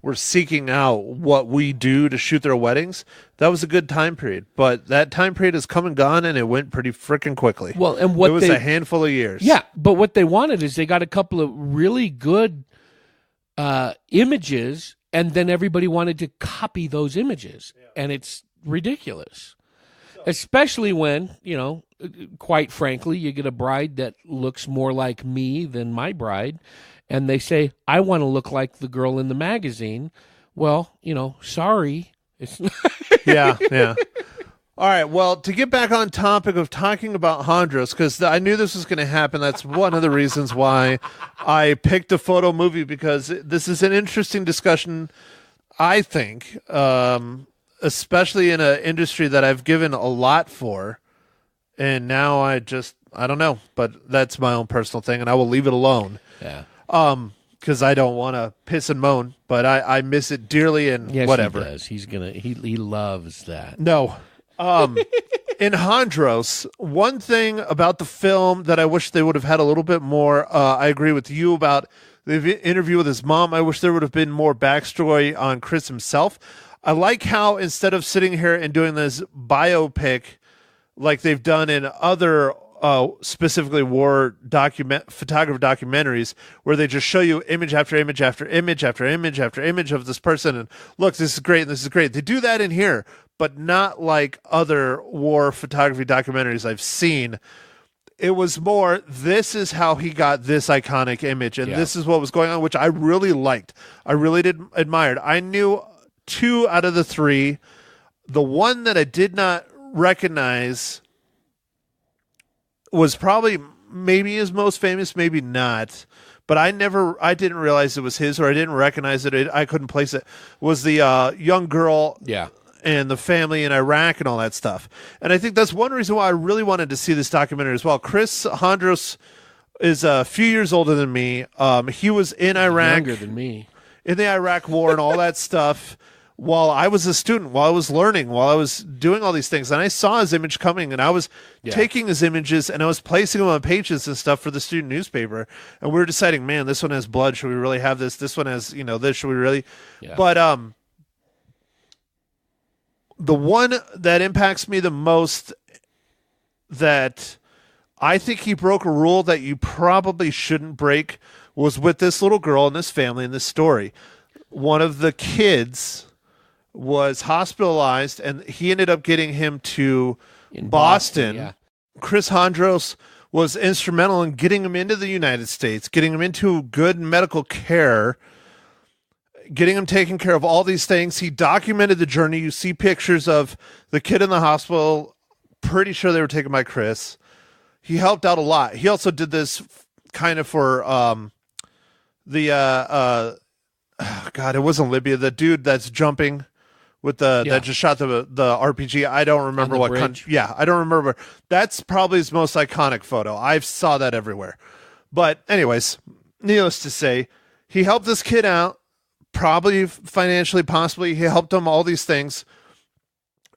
were seeking out what we do to shoot their weddings. That was a good time period. But that time period has come and gone, and it went pretty freaking quickly. Well, and it was a handful of years. Yeah, but what they wanted is they got a couple of really good images, and then everybody wanted to copy those images. Yeah. And it's ridiculous. Especially when, quite frankly, you get a bride that looks more like me than my bride, and they say, I want to look like the girl in the magazine. Well, sorry. It's not. Yeah. All right, well, to get back on topic of talking about Hondros, because I knew this was going to happen. That's one of the reasons why I picked a photo movie, because this is an interesting discussion, I think, especially in an industry that I've given a lot for. And now I don't know, but that's my own personal thing, and I will leave it alone. Yeah. Because I don't want to piss and moan, but I miss it dearly, and yes, whatever. He does. He loves that. No. In Hondros, one thing about the film that I wish they would have had a little bit more, I agree with you about the interview with his mom. I wish there would have been more backstory on Chris himself. I like how instead of sitting here and doing this biopic like they've done in other specifically war photographer documentaries, where they just show you image after image after image after image after image of this person, and look, this is great, and this is great. They do that in here, but not like other war photography documentaries I've seen. It was more, this is how he got this iconic image, and this is what was going on, which I really liked. I really admired. I knew 2 out of the 3. The one that I did not recognize was probably maybe his most famous, maybe not. But I didn't realize it was his, or I didn't recognize it. I couldn't place it. Was the young girl and the family in Iraq and all that stuff. And I think that's one reason why I really wanted to see this documentary as well. Chris Hondros is a few years older than me. He was in Iraq. Younger than me. In the Iraq War and all that stuff. While I was a student, while I was learning, while I was doing all these things, and I saw his image coming, and I was taking his images and I was placing them on pages and stuff for the student newspaper, and we were deciding, man, this one has blood. Should we really have this? This one has, this. Should we really? Yeah. But the one that impacts me the most, that I think he broke a rule that you probably shouldn't break, was with this little girl and this family in this story. One of the kids was hospitalized, and he ended up getting him to Boston. Yeah. Chris Hondros was instrumental in getting him into the United States, getting him into good medical care, getting him taken care of, all these things. He documented the journey. You see pictures of the kid in the hospital. Pretty sure they were taken by Chris. He helped out a lot. He also did this kind of for God, it wasn't Libya. The dude that's jumping with that just shot the RPG. I don't remember what country. Yeah, I don't remember. That's probably his most iconic photo. I saw that everywhere. But anyways, needless to say, he helped this kid out, probably financially, possibly. He helped him, all these things.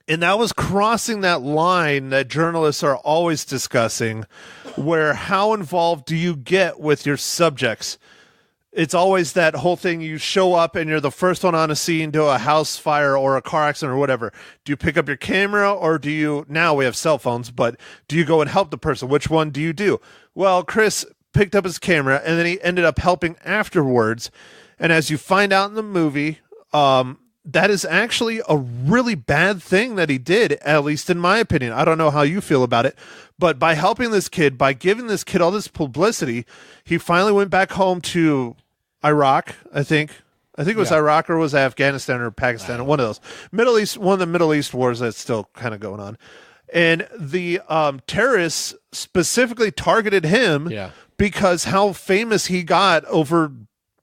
And that was crossing that line that journalists are always discussing, where how involved do you get with your subjects? It's always that whole thing, you show up and you're the first one on a scene to a house fire or a car accident or whatever. Do you pick up your camera, or do you, now we have cell phones, but do you go and help the person? Which one do you do? Well, Chris picked up his camera, and then he ended up helping afterwards. And as you find out in the movie, that is actually a really bad thing that he did, at least in my opinion. I don't know how you feel about it, but by helping this kid, by giving this kid all this publicity, he finally went back home to Iraq, I think it was Iraq, or was it Afghanistan or Pakistan, one of those. Middle East, one of the Middle East wars that's still kind of going on. And the terrorists specifically targeted him because how famous he got over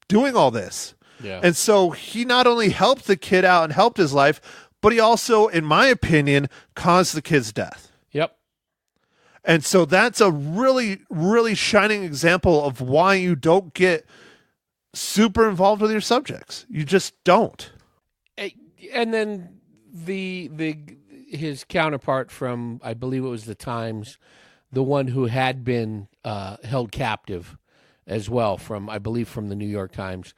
doing all this. Yeah. And so he not only helped the kid out and helped his life, but he also, in my opinion, caused the kid's death. Yep. And so that's a really, really shining example of why you don't get super involved with your subjects. You just don't. And then his counterpart from, I believe it was the Times, the one who had been held captive as well from, I believe, from the New York Times.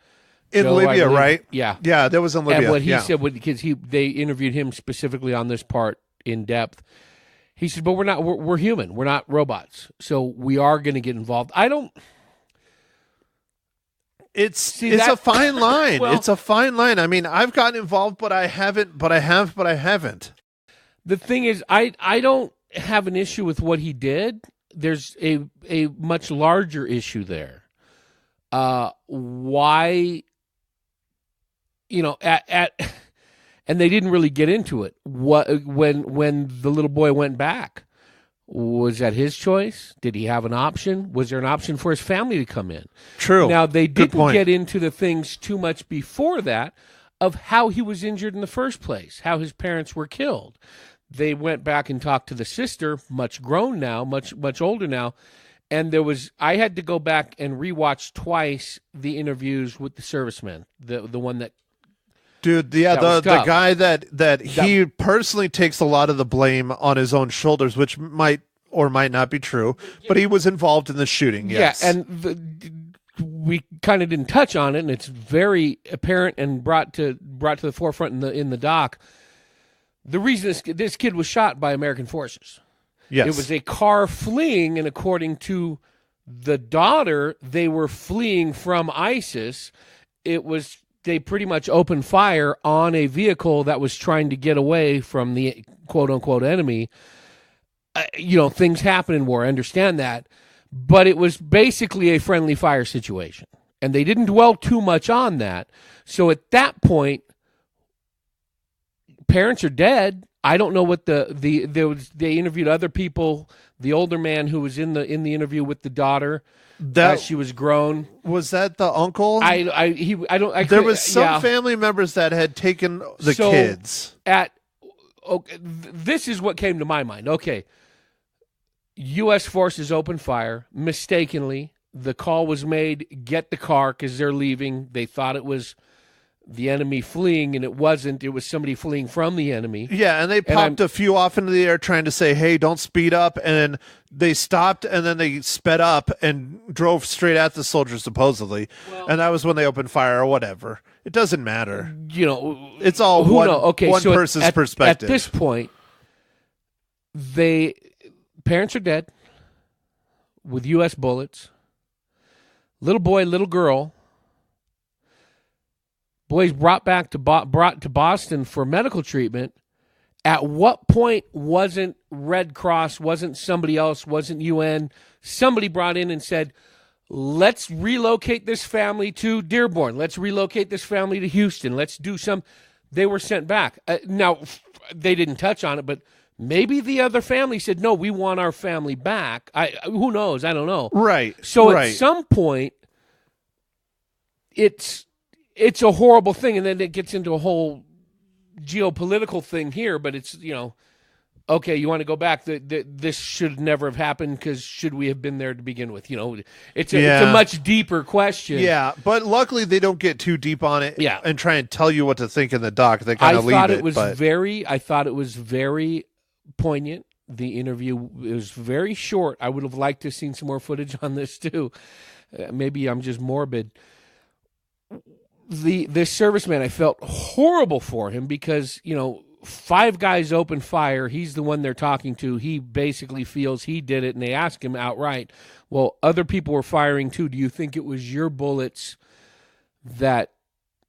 In Joe, Libya, right? Yeah. Yeah, that was in Libya. And what he said, because they interviewed him specifically on this part in depth, he said, but we're human. We're not robots. So we are going to get involved. It's a fine line. Well, it's a fine line. I mean, I've gotten involved, but I haven't. But I haven't. The thing is, I don't have an issue with what he did. There's a much larger issue there. Why? And they didn't really get into it. When the little boy went back, was that his choice? Did he have an option? Was there an option for his family to come in? True. Now, they didn't get into the things too much before that of how he was injured in the first place, how his parents were killed. They went back and talked to the sister, much grown now, much older now, and I had to go back and rewatch twice the interviews with the servicemen, the one that. Dude, yeah, the guy that he personally takes a lot of the blame on his own shoulders, which might or might not be true, but he was involved in the shooting, yes. Yeah, and we kind of didn't touch on it, and it's very apparent and brought to the forefront in the doc. The reason this kid was shot by American forces. Yes. It was a car fleeing, and according to the daughter, they were fleeing from ISIS. They pretty much opened fire on a vehicle that was trying to get away from the quote-unquote enemy. Things happen in war. I understand that. But it was basically a friendly fire situation. And they didn't dwell too much on that. So at that point, parents are dead. I don't know what they interviewed other people. The older man who was in the interview with the daughter, that she was grown. Was that the uncle? There was some family members that had taken the kids. This is what came to my mind. Okay, U.S. forces opened fire mistakenly. The call was made, get the car because they're leaving. They thought it was the enemy fleeing, and it wasn't. It was somebody fleeing from the enemy. Yeah, and they popped a few off into the air trying to say, hey, don't speed up. And they stopped, and then they sped up and drove straight at the soldiers, supposedly. Well, and that was when they opened fire or whatever. It doesn't matter. It's all one person's perspective. At this point, parents are dead with U.S. bullets. Little boy, little girl. Boys brought to Boston for medical treatment. At what point wasn't Red Cross, wasn't somebody else, wasn't UN, somebody brought in and said, let's relocate this family to Dearborn. Let's relocate this family to Houston. Let's do They were sent back. Now, they didn't touch on it, but maybe the other family said, no, we want our family back. Who knows? I don't know. Right. So at some point, it's a horrible thing, and then it gets into a whole geopolitical thing here, but it's, okay, you want to go back, this should never have happened because should we have been there to begin with? It's a much deeper question. Yeah, but luckily they don't get too deep on it and try and tell you what to think in the doc. They kind of leave it. I thought it was very poignant. The interview was very short. I would have liked to have seen some more footage on this too. Maybe I'm just morbid. This serviceman, I felt horrible for him because, 5 guys opened fire. He's the one they're talking to. He basically feels he did it, and they ask him outright, well, other people were firing too. Do you think it was your bullets that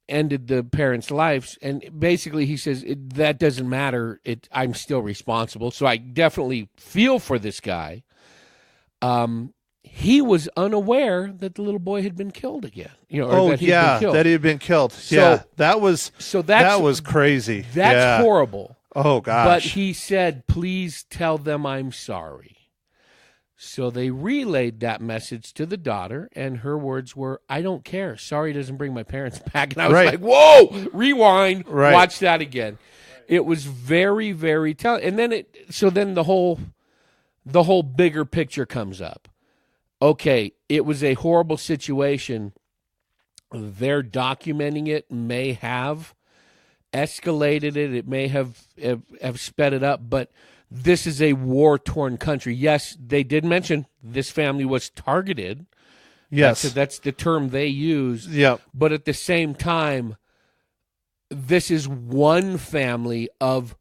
ended the parents' lives? And basically he says, that doesn't matter. I'm still responsible. So I definitely feel for this guy. He was unaware that the little boy had been killed again. That he had been killed. That was crazy. That's horrible. Oh gosh. But he said, "Please tell them I'm sorry." So they relayed that message to the daughter, and her words were, "I don't care. Sorry doesn't bring my parents back." And I was like, "Whoa! Rewind. Watch that again." It was very, very telling. And then then the whole bigger picture comes up. Okay, it was a horrible situation. They're documenting it, may have, escalated it. It may have sped it up, but this is a war-torn country. Yes, they did mention this family was targeted. Yes. That's the term they use. Yep. But at the same time, this is one family of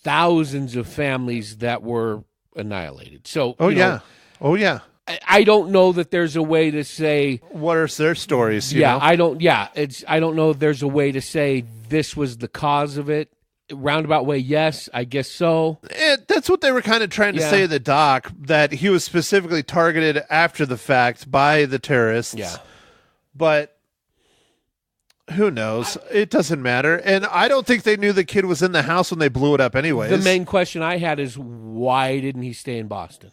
thousands of families that were annihilated. So, Oh, yeah. I don't know that there's a way to say What are their stories? You know? I don't know if there's a way to say this was the cause of it. Roundabout way, yes, I guess so. That's what they were kind of trying to say in the doc, that he was specifically targeted after the fact by the terrorists. Yeah. But who knows? It doesn't matter. And I don't think they knew the kid was in the house when they blew it up anyways. The main question I had is, why didn't he stay in Boston?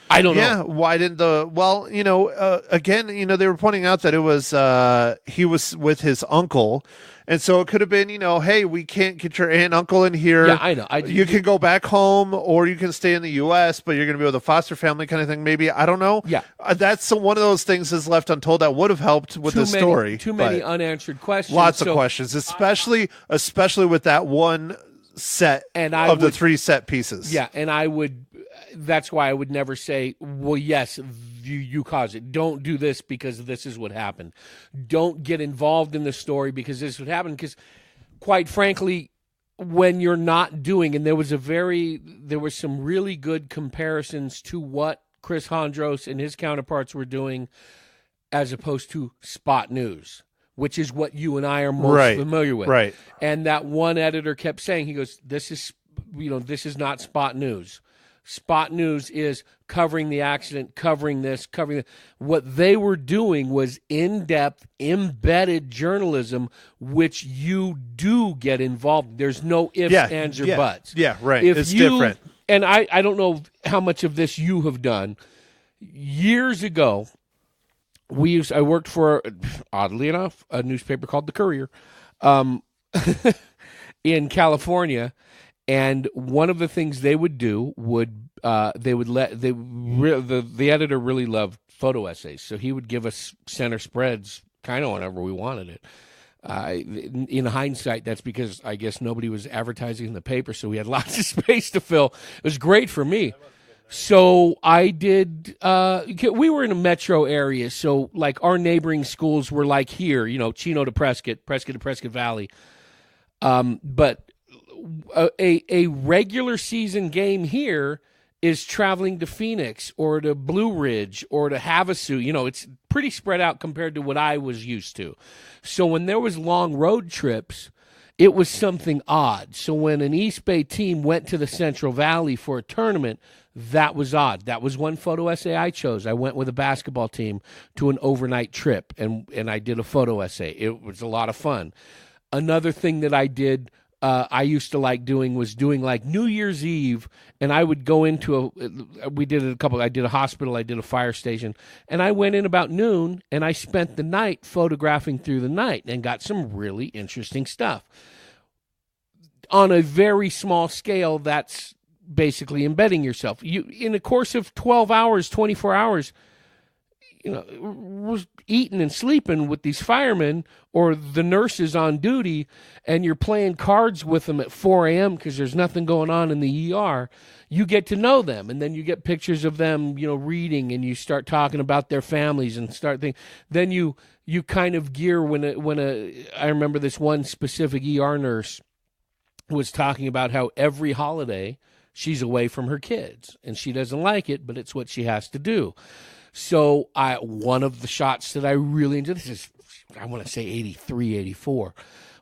I don't know. Yeah, why didn't again, they were pointing out that it was, he was with his uncle. And so it could have been, hey, we can't get your aunt and uncle in here. Yeah, I know. You can go back home, or you can stay in the U.S., but you're going to be with a foster family kind of thing, maybe. I don't know. Yeah. That's one of those things that's left untold that would have helped with the story. Too many unanswered questions. Lots of questions, especially with that one set the 3 set pieces. Yeah, and that's why I would never say, well, yes, you caused it. Don't do this because this is what happened. Don't get involved in the story because this would happen. Because, quite frankly, when you're not doing, and there was some really good comparisons to what Chris Hondros and his counterparts were doing as opposed to spot news, which is what you and I are most familiar with. Right. And that one editor kept saying, he goes, this is not spot news. Spot news is covering the accident, covering this, covering that. What they were doing was in-depth, embedded journalism, which you do get involved. There's no ifs, ands, or buts. Yeah, right. It's different. And I don't know how much of this you have done. Years ago, I worked for, oddly enough, a newspaper called The Courier in California. And one of the things they would do the editor really loved photo essays, so he would give us center spreads kind of whenever we wanted it. In hindsight, that's because I guess nobody was advertising in the paper, so we had lots of space to fill. It was great for me. So I did. We were in a metro area, so like our neighboring schools were like here, Chino to Prescott, Prescott to Prescott Valley, but. A regular season game here is traveling to Phoenix or to Blue Ridge or to Havasu. It's pretty spread out compared to what I was used to. So when there was long road trips, it was something odd. So when an East Bay team went to the Central Valley for a tournament, that was odd. That was one photo essay I chose. I went with a basketball team to an overnight trip, and I did a photo essay. It was a lot of fun. Another thing that I did I used to like doing was doing like New Year's Eve, and I would go into I did a hospital, I did a fire station, and I went in about noon, and I spent the night photographing through the night and got some really interesting stuff. On a very small scale, that's basically embedding yourself. In a course of 12 hours, 24 hours, we're eating and sleeping with these firemen or the nurses on duty, and you're playing cards with them at 4 a.m. because there's nothing going on in the ER. You get to know them, and then you get pictures of them, reading, and you start talking about their families and start thinking. Then you kind of gear I remember this one specific ER nurse was talking about how every holiday she's away from her kids, and she doesn't like it, but it's what she has to do. So one of the shots that I really enjoyed, this is, I want to say 83, 84.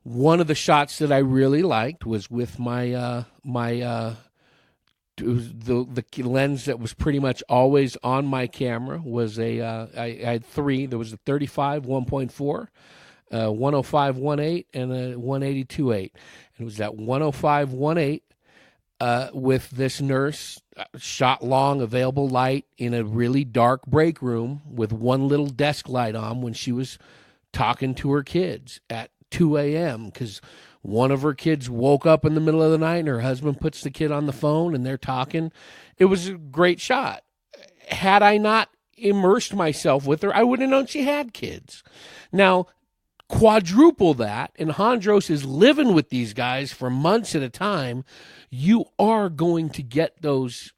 One of the shots that I really liked was with the lens that was pretty much always on my camera was I had 3. There was a 35 1.4, 105 1.8, and a 180 2.8. It was that 105 1.8 with this nurse, shot long, available light in a really dark break room with one little desk light on when she was talking to her kids at 2 a.m. because one of her kids woke up in the middle of the night and her husband puts the kid on the phone and they're talking. It was a great shot. Had I not immersed myself with her, I wouldn't have known she had kids. Now, quadruple that, and Hondros is living with these guys for months at a time, you are going to get those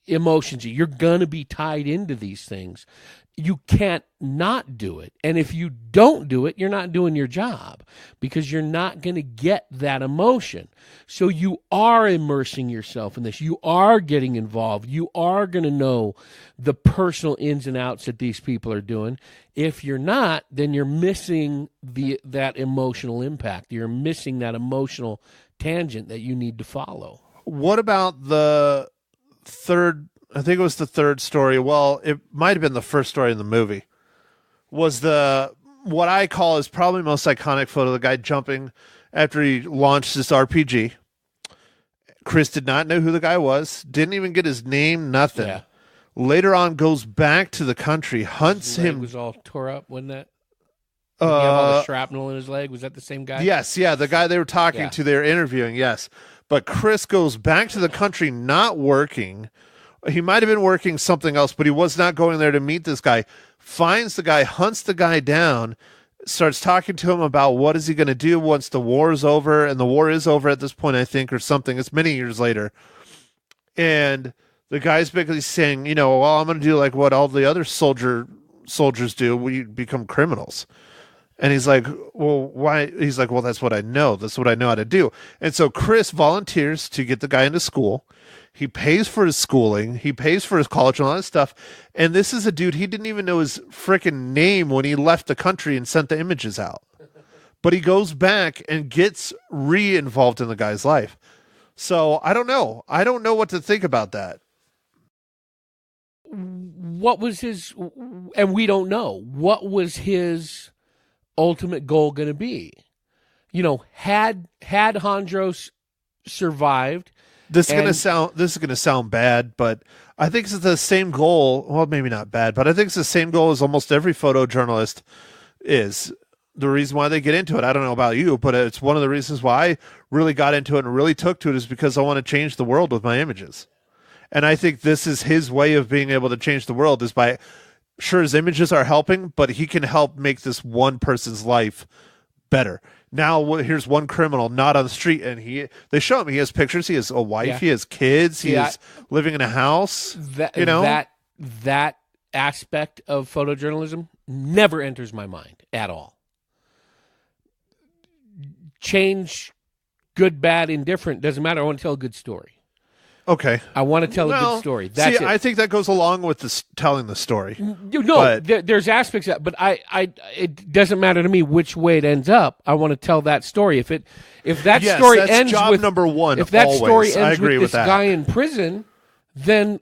emotions. You're going to be tied into these things. You can't not do it. And if you don't do it, you're not doing your job, because you're not going to get that emotion. So you are immersing yourself in this. You are getting involved. You are going to know the personal ins and outs that these people are doing. If you're not, then you're missing that emotional impact. You're missing that emotional tangent that you need to follow. What about the third, I think it was the third story, well, it might have been the first story in the movie, was what I call is probably most iconic photo, the guy jumping after he launched this RPG. Chris did not know who the guy was, didn't even get his name, nothing. Yeah. Later on, goes back to the country, hunts His leg him. was all tore up, wasn't that? Did he have all the shrapnel in his leg? Was that the same guy? Yes, yeah, the guy they were talking to, they were interviewing, yes. But Chris goes back to the country not working. He might have been working something else, but he was not going there to meet this guy. Finds the guy, hunts the guy down, starts talking to him about what is he going to do once the war is over, and the war is over at this point, I think, or something. It's many years later. And the guy's basically saying, well, I'm going to do like what all the other soldiers do. We become criminals. And he's like, well, why? He's like, well, that's what I know. That's what I know how to do. And so Chris volunteers to get the guy into school. He pays for his schooling. He pays for his college and all that stuff. And this is a dude, he didn't even know his freaking name when he left the country and sent the images out. But he goes back and gets re-involved in the guy's life. So I don't know. I don't know what to think about that. What was his, and we don't know, what was his ultimate goal going to be? Had Hondros survived, this is gonna sound bad, but I think it's the same goal. Well, maybe not bad, but I think it's the same goal as almost every photojournalist is. The reason why they get into it, I don't know about you, but it's one of the reasons why I really got into it and really took to it, is because I want to change the world with my images. And I think this is his way of being able to change the world, is by, sure, his images are helping, but he can help make this one person's life better. Now, here's one criminal not on the street, and they show him. He has pictures. He has a wife. He has kids. He is living in a house. That aspect of photojournalism never enters my mind at all. Change, good, bad, indifferent, doesn't matter. I want to tell a good story. Okay. I want to tell a good story. That's it. I think that goes along with telling the story. There's aspects of that, but it doesn't matter to me which way it ends up. I want to tell that story. If that story ends job with number one, if that always. story ends with this that. guy in prison, then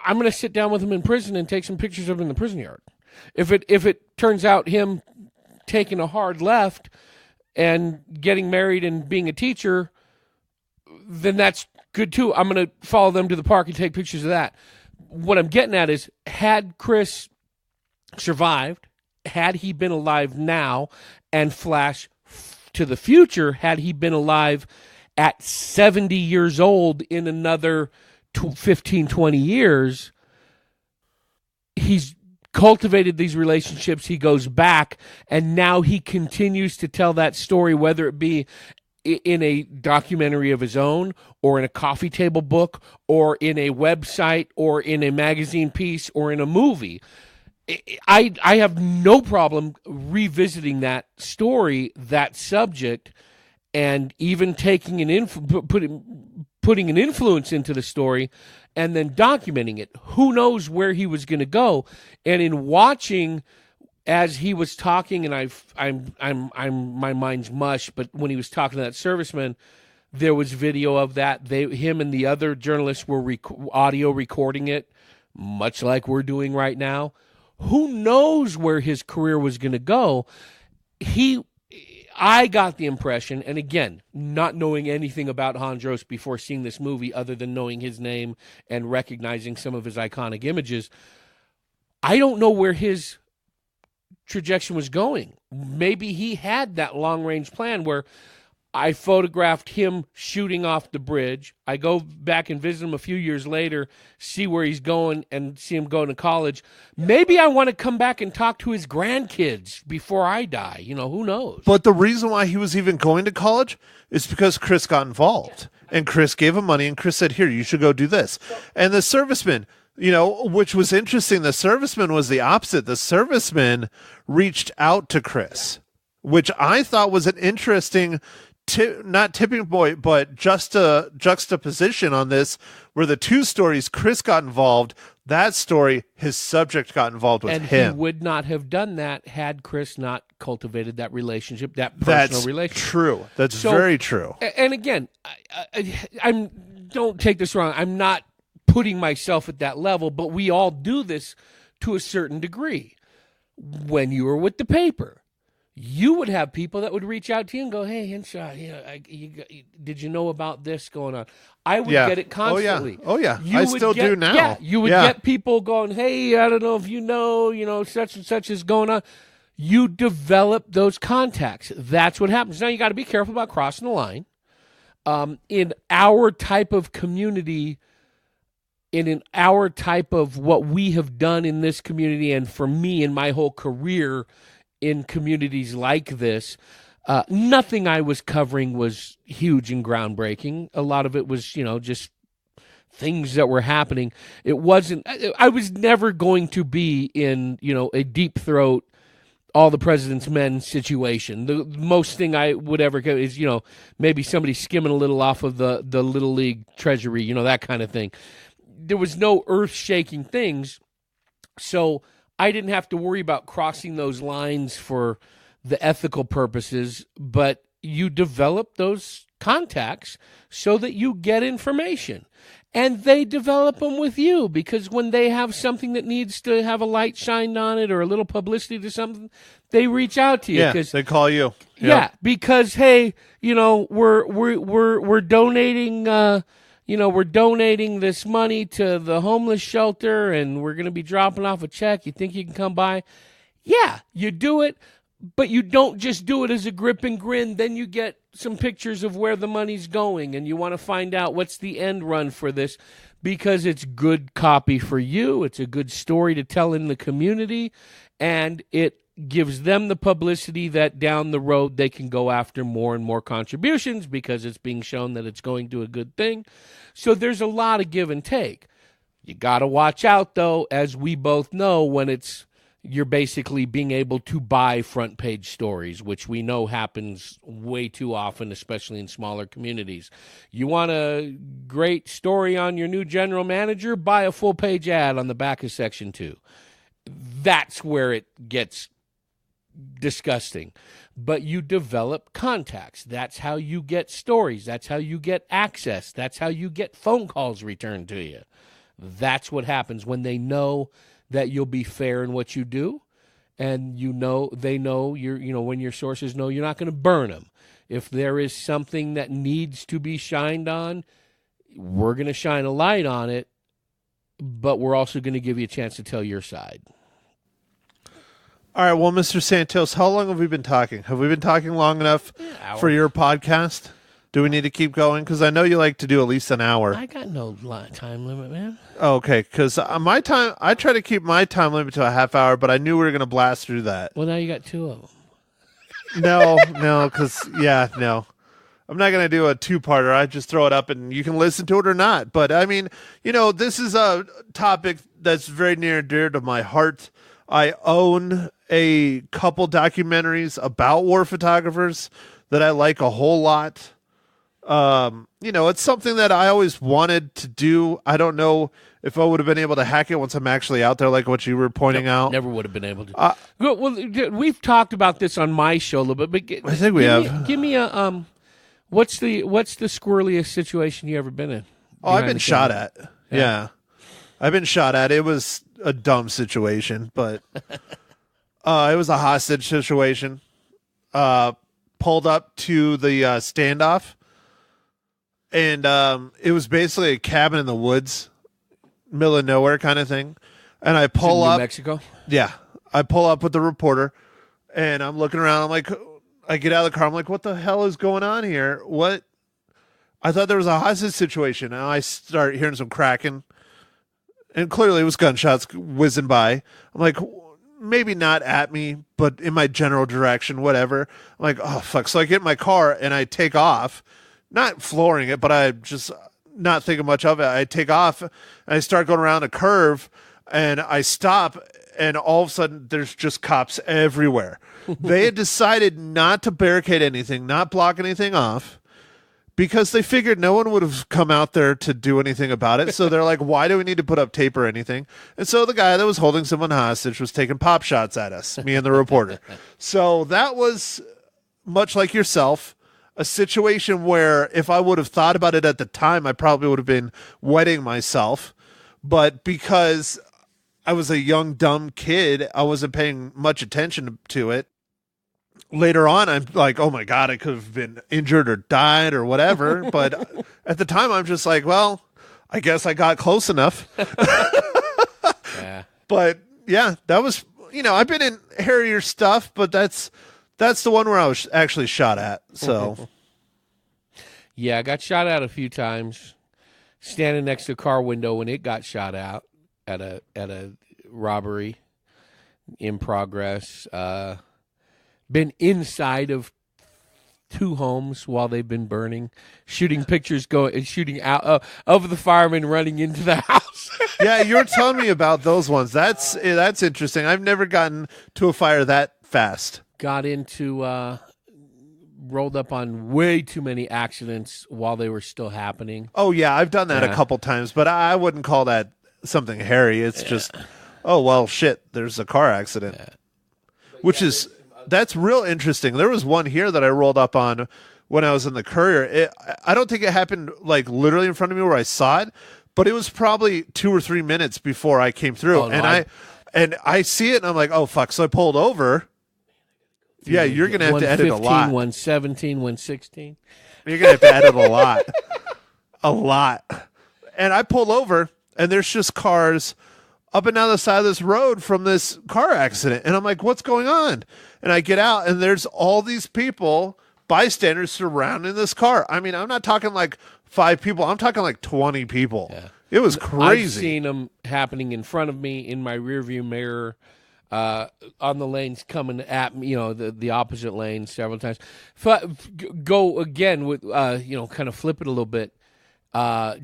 I'm going to sit down with him in prison and take some pictures of him in the prison yard. If it turns out him taking a hard left and getting married and being a teacher, then that's good too. I'm going to follow them to the park and take pictures of that. What I'm getting at is, had Chris survived, had he been alive now and flash to the future, had he been alive at 70 years old in another 15, 20 years, he's cultivated these relationships. He goes back, and now he continues to tell that story, whether it be in a documentary of his own, or in a coffee table book, or in a website, or in a magazine piece, or in a movie. I have no problem revisiting that story, that subject, and even taking putting an influence into the story, and then documenting it. Who knows where he was going to go? And in watching, as he was talking, and I'm my mind's mush, but when he was talking to that serviceman, there was video of that. Him and the other journalists were audio recording it, much like we're doing right now. Who knows where his career was going to go? I got the impression, and again, not knowing anything about Hondros before seeing this movie, other than knowing his name and recognizing some of his iconic images, I don't know where his trajectory was going. Maybe he had that long-range plan where I photographed him shooting off the bridge. I go back and visit him a few years later, see where he's going and see him going to college. Maybe I want to come back and talk to his grandkids before I die. Who knows? But the reason why he was even going to college is because Chris got involved. And Chris gave him money, and Chris said, here, you should go do this. And the serviceman, which was interesting, the serviceman was the opposite. The serviceman reached out to Chris, which I thought was an interesting, not tipping point, but juxtaposition on this, where the two stories, Chris got involved. That story, his subject got involved with him. And he would not have done that had Chris not cultivated that relationship, that personal relationship. That's true. That's very true. And again, I'm don't take this wrong. I'm not putting myself at that level, but we all do this to a certain degree. When you were with the paper, you would have people that would reach out to you and go, hey, Henshaw, did you know about this going on? I would get it constantly. Oh, yeah. I still do now. Yeah, you would get people going, hey, I don't know if you know, such and such is going on. You develop those contacts. That's what happens. Now, you got to be careful about crossing the line. In our type of community, in our type of what we have done in this community, and for me in my whole career in communities like this, nothing I was covering was huge and groundbreaking. A lot of it was, just things that were happening. It wasn't, I was never going to be in, a deep throat, all the president's men situation. The most thing I would ever get is, maybe somebody skimming a little off of the Little League treasury, that kind of thing. There was no earth-shaking things, so I didn't have to worry about crossing those lines for the ethical purposes, but you develop those contacts so that you get information. And they develop them with you, because when they have something that needs to have a light shined on it or a little publicity to something, they reach out to you. Yeah, they call you. Yeah, because, hey, we're donating we're donating this money to the homeless shelter, and we're going to be dropping off a check. You think you can come by? Yeah, you do it, but you don't just do it as a grip and grin. Then you get some pictures of where the money's going, and you want to find out what's the end run for this, because it's good copy for you. It's a good story to tell in the community, and it gives them the publicity that down the road they can go after more and more contributions because it's being shown that it's going to a good thing. So there's a lot of give and take. You got to watch out, though, as we both know, when you're basically being able to buy front page stories, which we know happens way too often, especially in smaller communities. You want a great story on your new general manager? Buy a full page ad on the back of section 2. That's where it gets disgusting. But you develop contacts. That's how you get stories. That's how you get access. That's how you get phone calls returned to you. That's what happens when they know that you'll be fair in what you do, and they know when your sources know you're not going to burn them. If there is something that needs to be shined on, we're going to shine a light on it, but we're also going to give you a chance to tell your side. All right, well, Mr. Santos, how long have we been talking? Have we been talking long enough for your podcast? Do we need to keep going? Because I know you like to do at least an hour. I got no time limit, man. Okay, because my time, I try to keep my time limit to a half hour, but I knew we were going to blast through that. Well, now you got 2 of them. No, because, no. I'm not going to do a 2-parter. I just throw it up and you can listen to it or not. But, I mean, this is a topic that's very near and dear to my heart. I own a couple documentaries about war photographers that I like a whole lot. It's something that I always wanted to do. I don't know if I would have been able to hack it once I'm actually out there, like what you were pointing out. Never would have been able to. Well, we've talked about this on my show a little bit, but I think we have. Give me a what's the squirreliest situation you ever been in? Oh, I've been shot at. Yeah. I've been shot at. It was a dumb situation, but it was a hostage situation. Pulled up to the standoff, and it was basically a cabin in the woods, middle of nowhere kind of thing. And I pull up. New Mexico? Yeah. I pull up with the reporter, and I'm looking around. I'm like, I get out of the car. I'm like, what the hell is going on here? What? I thought there was a hostage situation. And I start hearing some cracking. And clearly it was gunshots whizzing by. I'm like, maybe not at me, but in my general direction, whatever. I'm like, oh, fuck. So I get in my car and I take off. Not flooring it, but I just not thinking much of it. I take off and I start going around a curve and I stop. And all of a sudden there's just cops everywhere. They had decided not to barricade anything, not block anything off, because they figured no one would have come out there to do anything about it. So they're like, why do we need to put up tape or anything? And so the guy that was holding someone hostage was taking pop shots at us, me and the reporter. So that was, much like yourself, a situation where if I would have thought about it at the time, I probably would have been wetting myself. But because I was a young, dumb kid, I wasn't paying much attention to it. Later on, I'm like, oh my God, I could have been injured or died or whatever. But at the time, I'm just like, well, I guess I got close enough. Yeah. But yeah, that was, I've been in hairier stuff, but that's the one where I was actually shot at. So Yeah, I got shot at a few times, standing next to a car window when it got shot out at a robbery in progress. Been inside of 2 homes while they've been burning, shooting pictures, shooting out of the firemen running into the house. yeah, you're telling me about those ones. That's interesting. I've never gotten to a fire that fast. Got into rolled up on way too many accidents while they were still happening. Oh yeah, I've done that Yeah. a couple times, but I wouldn't call that something hairy. It's just, oh well, shit. There's a car accident, that's real interesting. There was one here that I rolled up on when I was in the Courier. I don't think it happened like literally in front of me where I saw it, but it was probably 2 or 3 minutes before I came through. Oh, no, I see it and I'm like, oh fuck. So I pulled over. Yeah, you're gonna have to edit a lot. 117, 116. You're gonna have to edit a lot. A lot. And I pull over and there's just cars up and down the side of this road from this car accident. And I'm like, what's going on? And I get out and there's all these people, bystanders surrounding this car. I mean, I'm not talking like 5 people. I'm talking like 20 people. Yeah. It was crazy. I've seen them happening in front of me in my rearview mirror, on the lanes coming at me, the opposite lane several times. Go again with, kind of flip it a little bit.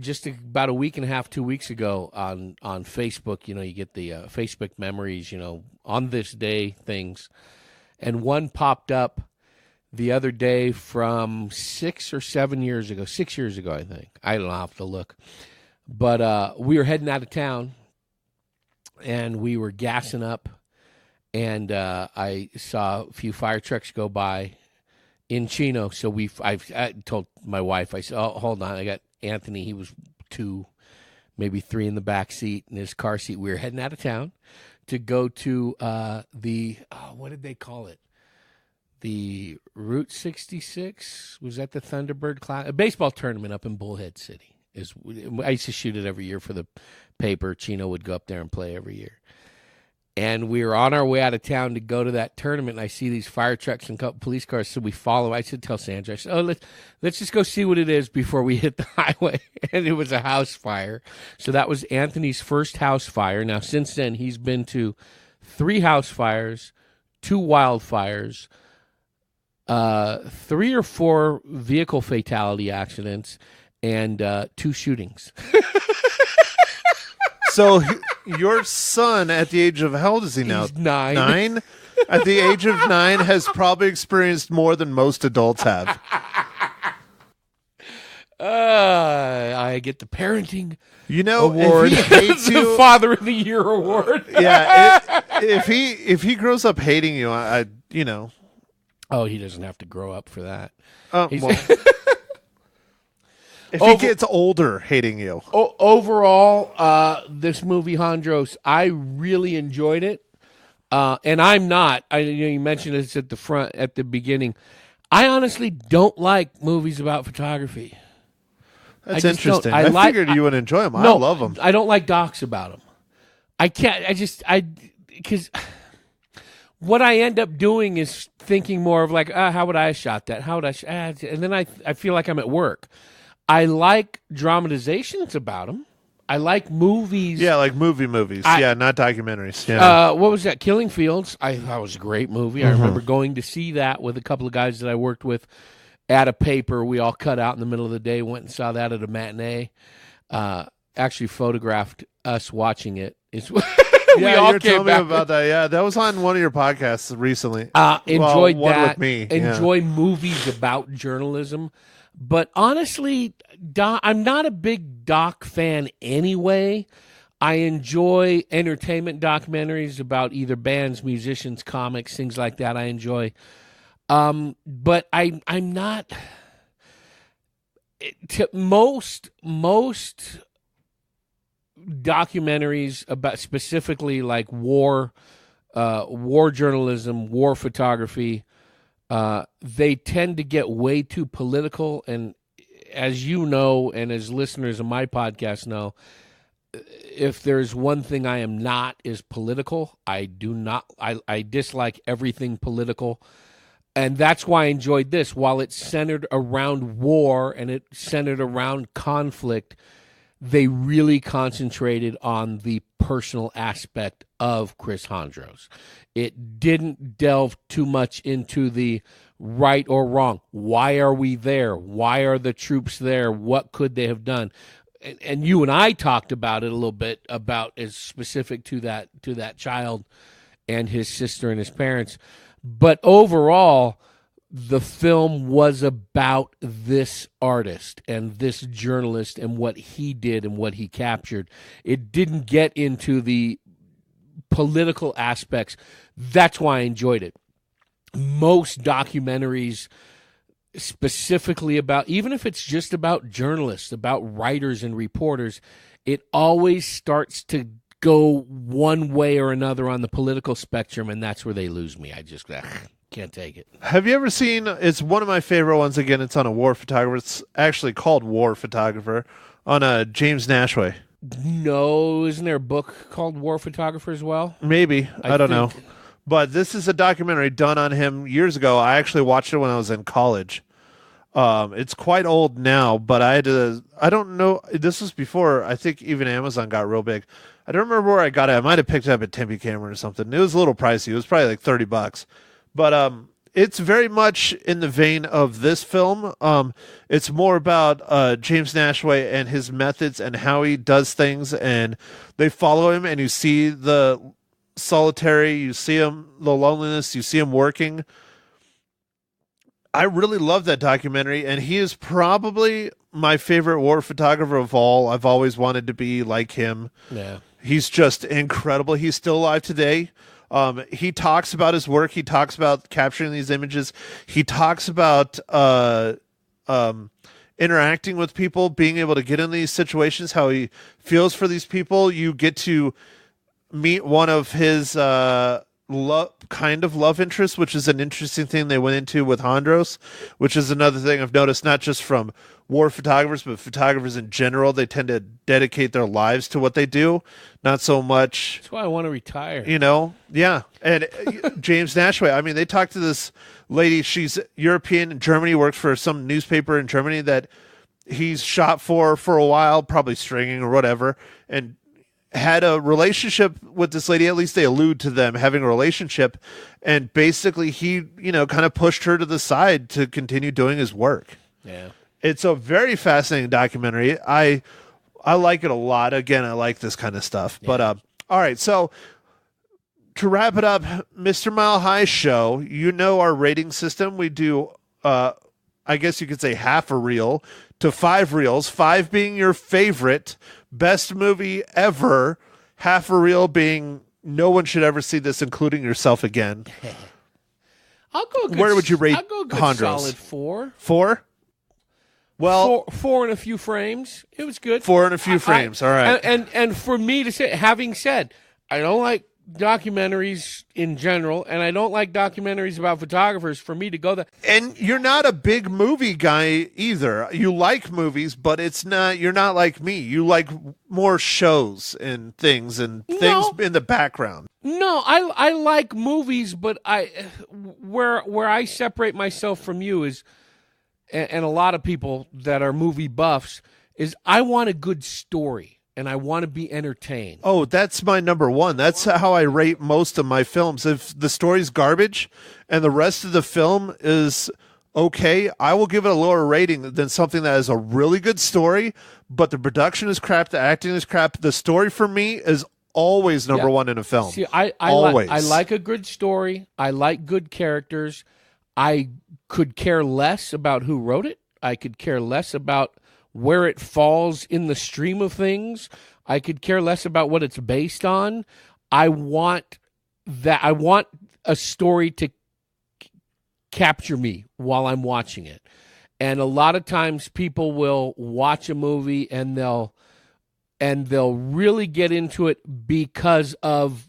Just about a week and a half, 2 weeks ago on Facebook, you get the Facebook memories, on this day things. And one popped up the other day from 6 or 7 years ago, 6 years ago, I think. I don't know, I'll have to look. But we were heading out of town and we were gassing up. And I saw a few fire trucks go by in Chino. So I told my wife, I said, oh, hold on, I got Anthony, he was 2, maybe 3 in the back seat in his car seat. We were heading out of town to go to what did they call it? The Route 66? Was that the Thunderbird Class? A baseball tournament up in Bullhead City. I used to shoot it every year for the paper. Chino would go up there and play every year. And we were on our way out of town to go to that tournament, and I see these fire trucks and a couple police cars, so we follow. I said, tell Sandra, I said, oh, let's just go see what it is before we hit the highway. And it was a house fire. So that was Anthony's first house fire. Now, since then, he's been to 3 house fires, 2 wildfires, 3 or 4 vehicle fatality accidents, and 2 shootings. So your son, at the age of, how old is he now? He's 9. 9? At the age of 9, has probably experienced more than most adults have. I get the parenting If award. he hates you, the Father of the Year award. yeah. If he grows up hating you, Oh, he doesn't have to grow up for that. If he gets older hating you. Overall, this movie, Hondros, I really enjoyed it. And I'm not. You mentioned this at the beginning. I honestly don't like movies about photography. That's interesting. I figured you would enjoy them. No, I love them. I don't like docs about them. I can't. Because what I end up doing is thinking more of like, how would I have shot that? How would I? And then I feel like I'm at work. I like dramatizations about them. I like movies. Yeah, like movies. Not documentaries. Yeah. What was that? Killing Fields. I thought it was a great movie. I remember going to see that with a couple of guys that I worked with at a paper. We all cut out in the middle of the day, went and saw that at a matinee. Actually photographed us watching it. We all you were telling me about that. Yeah, that was on one of your podcasts recently. Enjoyed one that. With me. Enjoy movies about journalism. But honestly, I'm not a big doc fan anyway. I enjoy entertainment documentaries about either bands, musicians, comics, things like that. I enjoy. But I'm not. Most documentaries about specifically like war journalism, war photography. They tend to get way too political, and as you know, and as listeners of my podcast know, if there's one thing I am not is political. I dislike everything political, and that's why I enjoyed this. While it's centered around war and it's centered around conflict, they really concentrated on the personal aspect of Chris Hondros. It didn't delve too much into the right or wrong. Why are we there? Why are the troops there? What could they have done? And you and I talked about it a little bit, about as specific to that child and his sister and his parents. But overall, the film was about this artist and this journalist and what he did and what he captured. It didn't get into the political aspects. That's why I enjoyed it. Most documentaries specifically about, even if it's just about journalists, about writers and reporters, it always starts to go one way or another on the political spectrum, and that's where they lose me. I just can't take it. Have you ever seen, it's one of my favorite ones, again, it's on a war photographer. It's actually called War Photographer, on James Nashway. No, isn't there a book called War Photographer as well? Maybe. I don't know. But this is a documentary done on him years ago. I actually watched it when I was in college. It's quite old now, but I don't know. This was before, I think, even Amazon got real big. I don't remember where I got it. I might have picked it up at Tempe Cameron or something. It was a little pricey. It was probably like $30. But it's very much in the vein of this film. It's more about James Nashway and his methods and how he does things. And they follow him, and you see the solitary, you see him, the loneliness, you see him working. I really love that documentary, and he is probably my favorite war photographer of all. I've always wanted to be like him. Yeah. He's just incredible. He's still alive today. He talks about his work. He talks about capturing these images. He talks about interacting with people, being able to get in these situations, how he feels for these people. You get to meet one of his love interest, which is an interesting thing they went into with Hondros, which is another thing I've noticed, not just from war photographers, but photographers in general. They tend to dedicate their lives to what they do, not so much. That's why I want to retire. Yeah. And James Nashway, I mean, they talked to this lady. She's European in Germany, works for some newspaper in Germany that he's shot for a while, probably stringing or whatever, and had a relationship with this lady. At least they allude to them having a relationship. And basically he, kind of pushed her to the side to continue doing his work. Yeah. It's a very fascinating documentary. I like it a lot. Again, I like this kind of stuff. Yeah. But all right, so to wrap it up, Mr. Mile High Show, our rating system. We do, I guess you could say, half a reel to 5 reels, 5 being your favorite, best movie ever, half a reel being no one should ever see this, including yourself again. I'll go good. Where would you rate I'll go good Hondros? Solid 4. 4? Well, four and a few frames. It was good. 4 and a few frames. All right. And for me to say, having said, I don't like documentaries in general, and I don't like documentaries about photographers. For me to go there, and you're not a big movie guy either. You like movies, but you're not like me. You like more shows and things in the background. No, I like movies, but where I separate myself from you is, and a lot of people that are movie buffs, is I want a good story and I want to be entertained. Oh, that's my number one. That's how I rate most of my films. If the story's garbage and the rest of the film is okay, I will give it a lower rating than something that has a really good story, but the production is crap, the acting is crap. The story for me is always number one in a film. See, I like a good story. I like good characters. I could care less about who wrote it. I could care less about where it falls in the stream of things. I could care less about what it's based on. I want a story to capture me while I'm watching it. And a lot of times people will watch a movie and they'll really get into it because of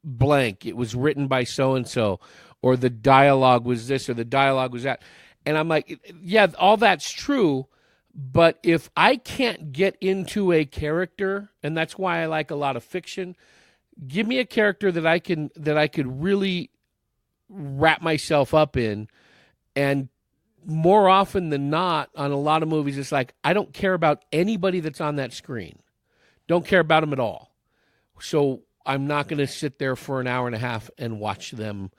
blank. It was written by so-and-so, or the dialogue was this, or the dialogue was that. And I'm like, yeah, all that's true, but if I can't get into a character, and that's why I like a lot of fiction, give me a character that I could really wrap myself up in. And more often than not, on a lot of movies, it's like, I don't care about anybody that's on that screen. Don't care about them at all. So I'm not going to sit there for an hour and a half and watch them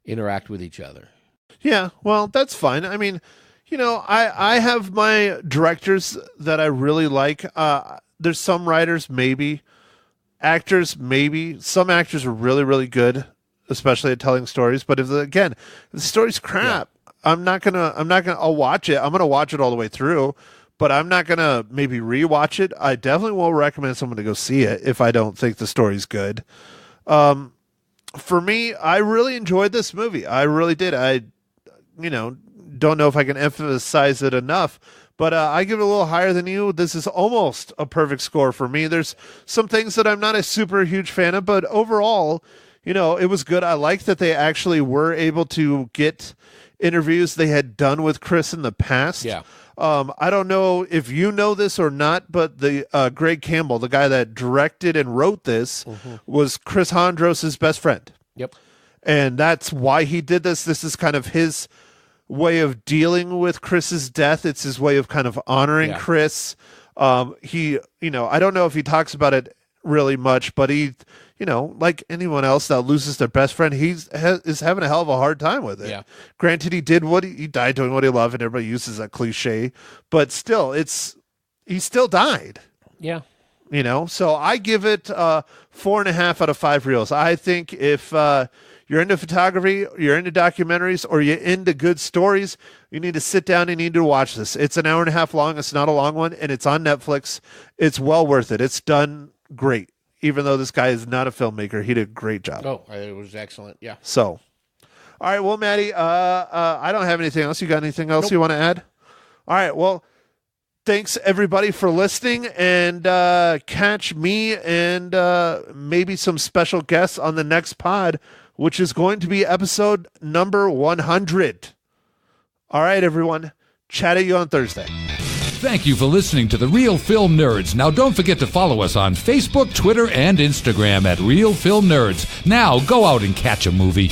interact with each other. Yeah, well, that's fine. I mean, I have my directors that I really like. There's some writers, maybe. Actors, maybe. Some actors are really, really good, especially at telling stories. But if the story's crap, yeah. I'll watch it. I'm going to watch it all the way through. But I'm not going to maybe rewatch it. I definitely will recommend someone to go see it if I don't think the story's good. For me, I really enjoyed this movie. I really did. I, don't know if I can emphasize it enough, but I give it a little higher than you. This is almost a perfect score for me. There's some things that I'm not a super huge fan of, but overall, it was good. I like that they actually were able to get interviews they had done with Chris in the past. Yeah. I don't know if you know this or not, but the Greg Campbell, the guy that directed and wrote this, was Chris Hondros' best friend. Yep. And that's why he did this. This is kind of his way of dealing with Chris's death. It's his way of kind of honoring Chris. He, I don't know if he talks about it really much, but he, like anyone else that loses their best friend, is having a hell of a hard time with it. Yeah. Granted, he died doing what he loved, and everybody uses that cliche, but still, he still died. Yeah. So I give it 4.5 out of 5 reels. I think if you're into photography, you're into documentaries, or you're into good stories, you need to sit down and you need to watch this. It's an hour and a half long. It's not a long one, and it's on Netflix. It's well worth it. It's done great. Even though this guy is not a filmmaker, he did a great job. Oh, it was excellent. Yeah. So, all right. Well, Maddie, I don't have anything else. You got anything else you want to add? All right. Well, thanks everybody for listening, and catch me and maybe some special guests on the next pod, which is going to be episode number 100. All right, everyone. Chat at you on Thursday. Thank you for listening to The Real Film Nerds. Now, don't forget to follow us on Facebook, Twitter, and Instagram at Real Film Nerds. Now, go out and catch a movie.